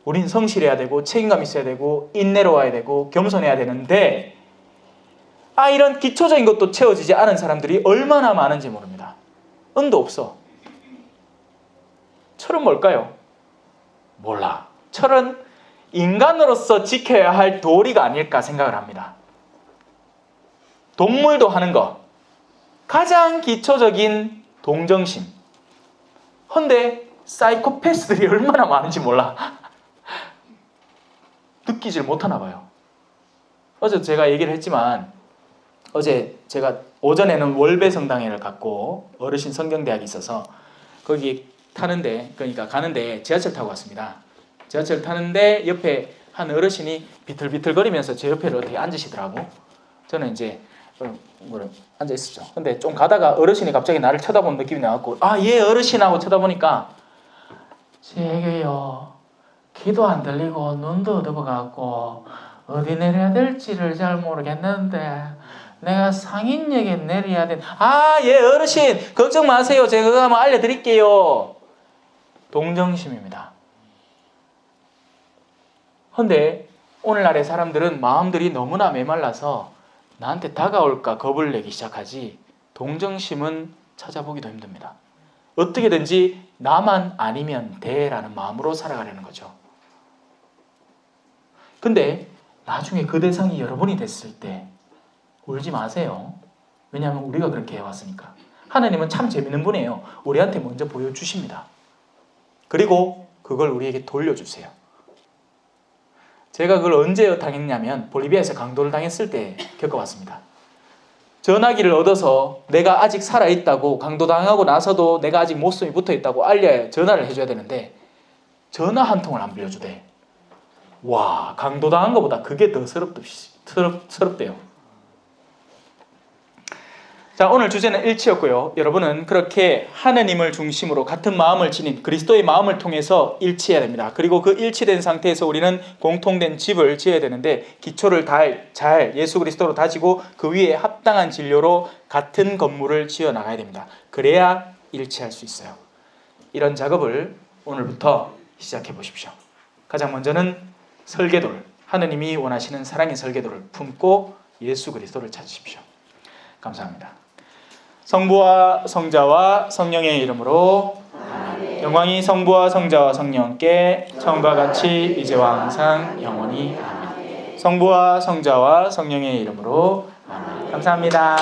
우린 성실해야 되고 책임감 있어야 되고 인내로워야 되고 겸손해야 되는데 이런 기초적인 것도 채워지지 않은 사람들이 얼마나 많은지 모릅니다. 은도 없어. 철은 뭘까요? 몰라. 철은 인간으로서 지켜야 할 도리가 아닐까 생각을 합니다. 동물도 하는 거. 가장 기초적인 동정심. 헌데 사이코패스들이 얼마나 많은지 몰라. 느끼질 못하나 봐요. 어제 제가 얘기를 했지만 어제 제가 오전에는 월배성당회를 갔고 어르신 성경대학이 있어서 거기 타는데, 그러니까 가는데 지하철 타고 왔습니다. 지하철 타는데 옆에 한 어르신이 비틀비틀거리면서 제 옆에를 어떻게 앉으시더라고. 저는 이제 앉아 있었죠. 근데 좀 가다가 어르신이 갑자기 나를 쳐다보는 느낌이 나갖고 예 어르신하고 쳐다보니까 제게요 귀도 안 들리고 눈도 어두워갖고 어디 내려야 될지를 잘 모르겠는데 내가 상인역에 내려야 돼. 예 어르신 걱정 마세요. 제가 그거 한번 알려드릴게요. 동정심입니다. 근데 오늘날의 사람들은 마음들이 너무나 메말라서 나한테 다가올까 겁을 내기 시작하지 동정심은 찾아보기도 힘듭니다. 어떻게든지 나만 아니면 돼라는 마음으로 살아가려는 거죠. 근데 나중에 그 대상이 여러분이 됐을 때 울지 마세요. 왜냐하면 우리가 그렇게 해왔으니까. 하나님은 참 재밌는 분이에요. 우리한테 먼저 보여주십니다. 그리고 그걸 우리에게 돌려주세요. 제가 그걸 언제 당했냐면 볼리비아에서 강도를 당했을 때 겪어봤습니다. 전화기를 얻어서 내가 아직 살아있다고, 강도당하고 나서도 내가 아직 목숨이 붙어있다고 알려야 전화를 해줘야 되는데 전화 한 통을 안 빌려주대. 와, 강도당한 것보다 그게 더 서럽대요. 자, 오늘 주제는 일치였고요. 여러분은 그렇게 하느님을 중심으로 같은 마음을 지닌 그리스도의 마음을 통해서 일치해야 됩니다. 그리고 그 일치된 상태에서 우리는 공통된 집을 지어야 되는데 기초를 잘 예수 그리스도로 다지고 그 위에 합당한 진료로 같은 건물을 지어 나가야 됩니다. 그래야 일치할 수 있어요. 이런 작업을 오늘부터 시작해 보십시오. 가장 먼저는 설계도를, 하느님이 원하시는 사랑의 설계도를 품고 예수 그리스도를 찾으십시오. 감사합니다. 성부와 성자와 성령의 이름으로 아멘. 영광이 성부와 성자와 성령께 처음과 같이 이제와 항상 영원히 아멘. 성부와 성자와 성령의 이름으로 아멘. 감사합니다.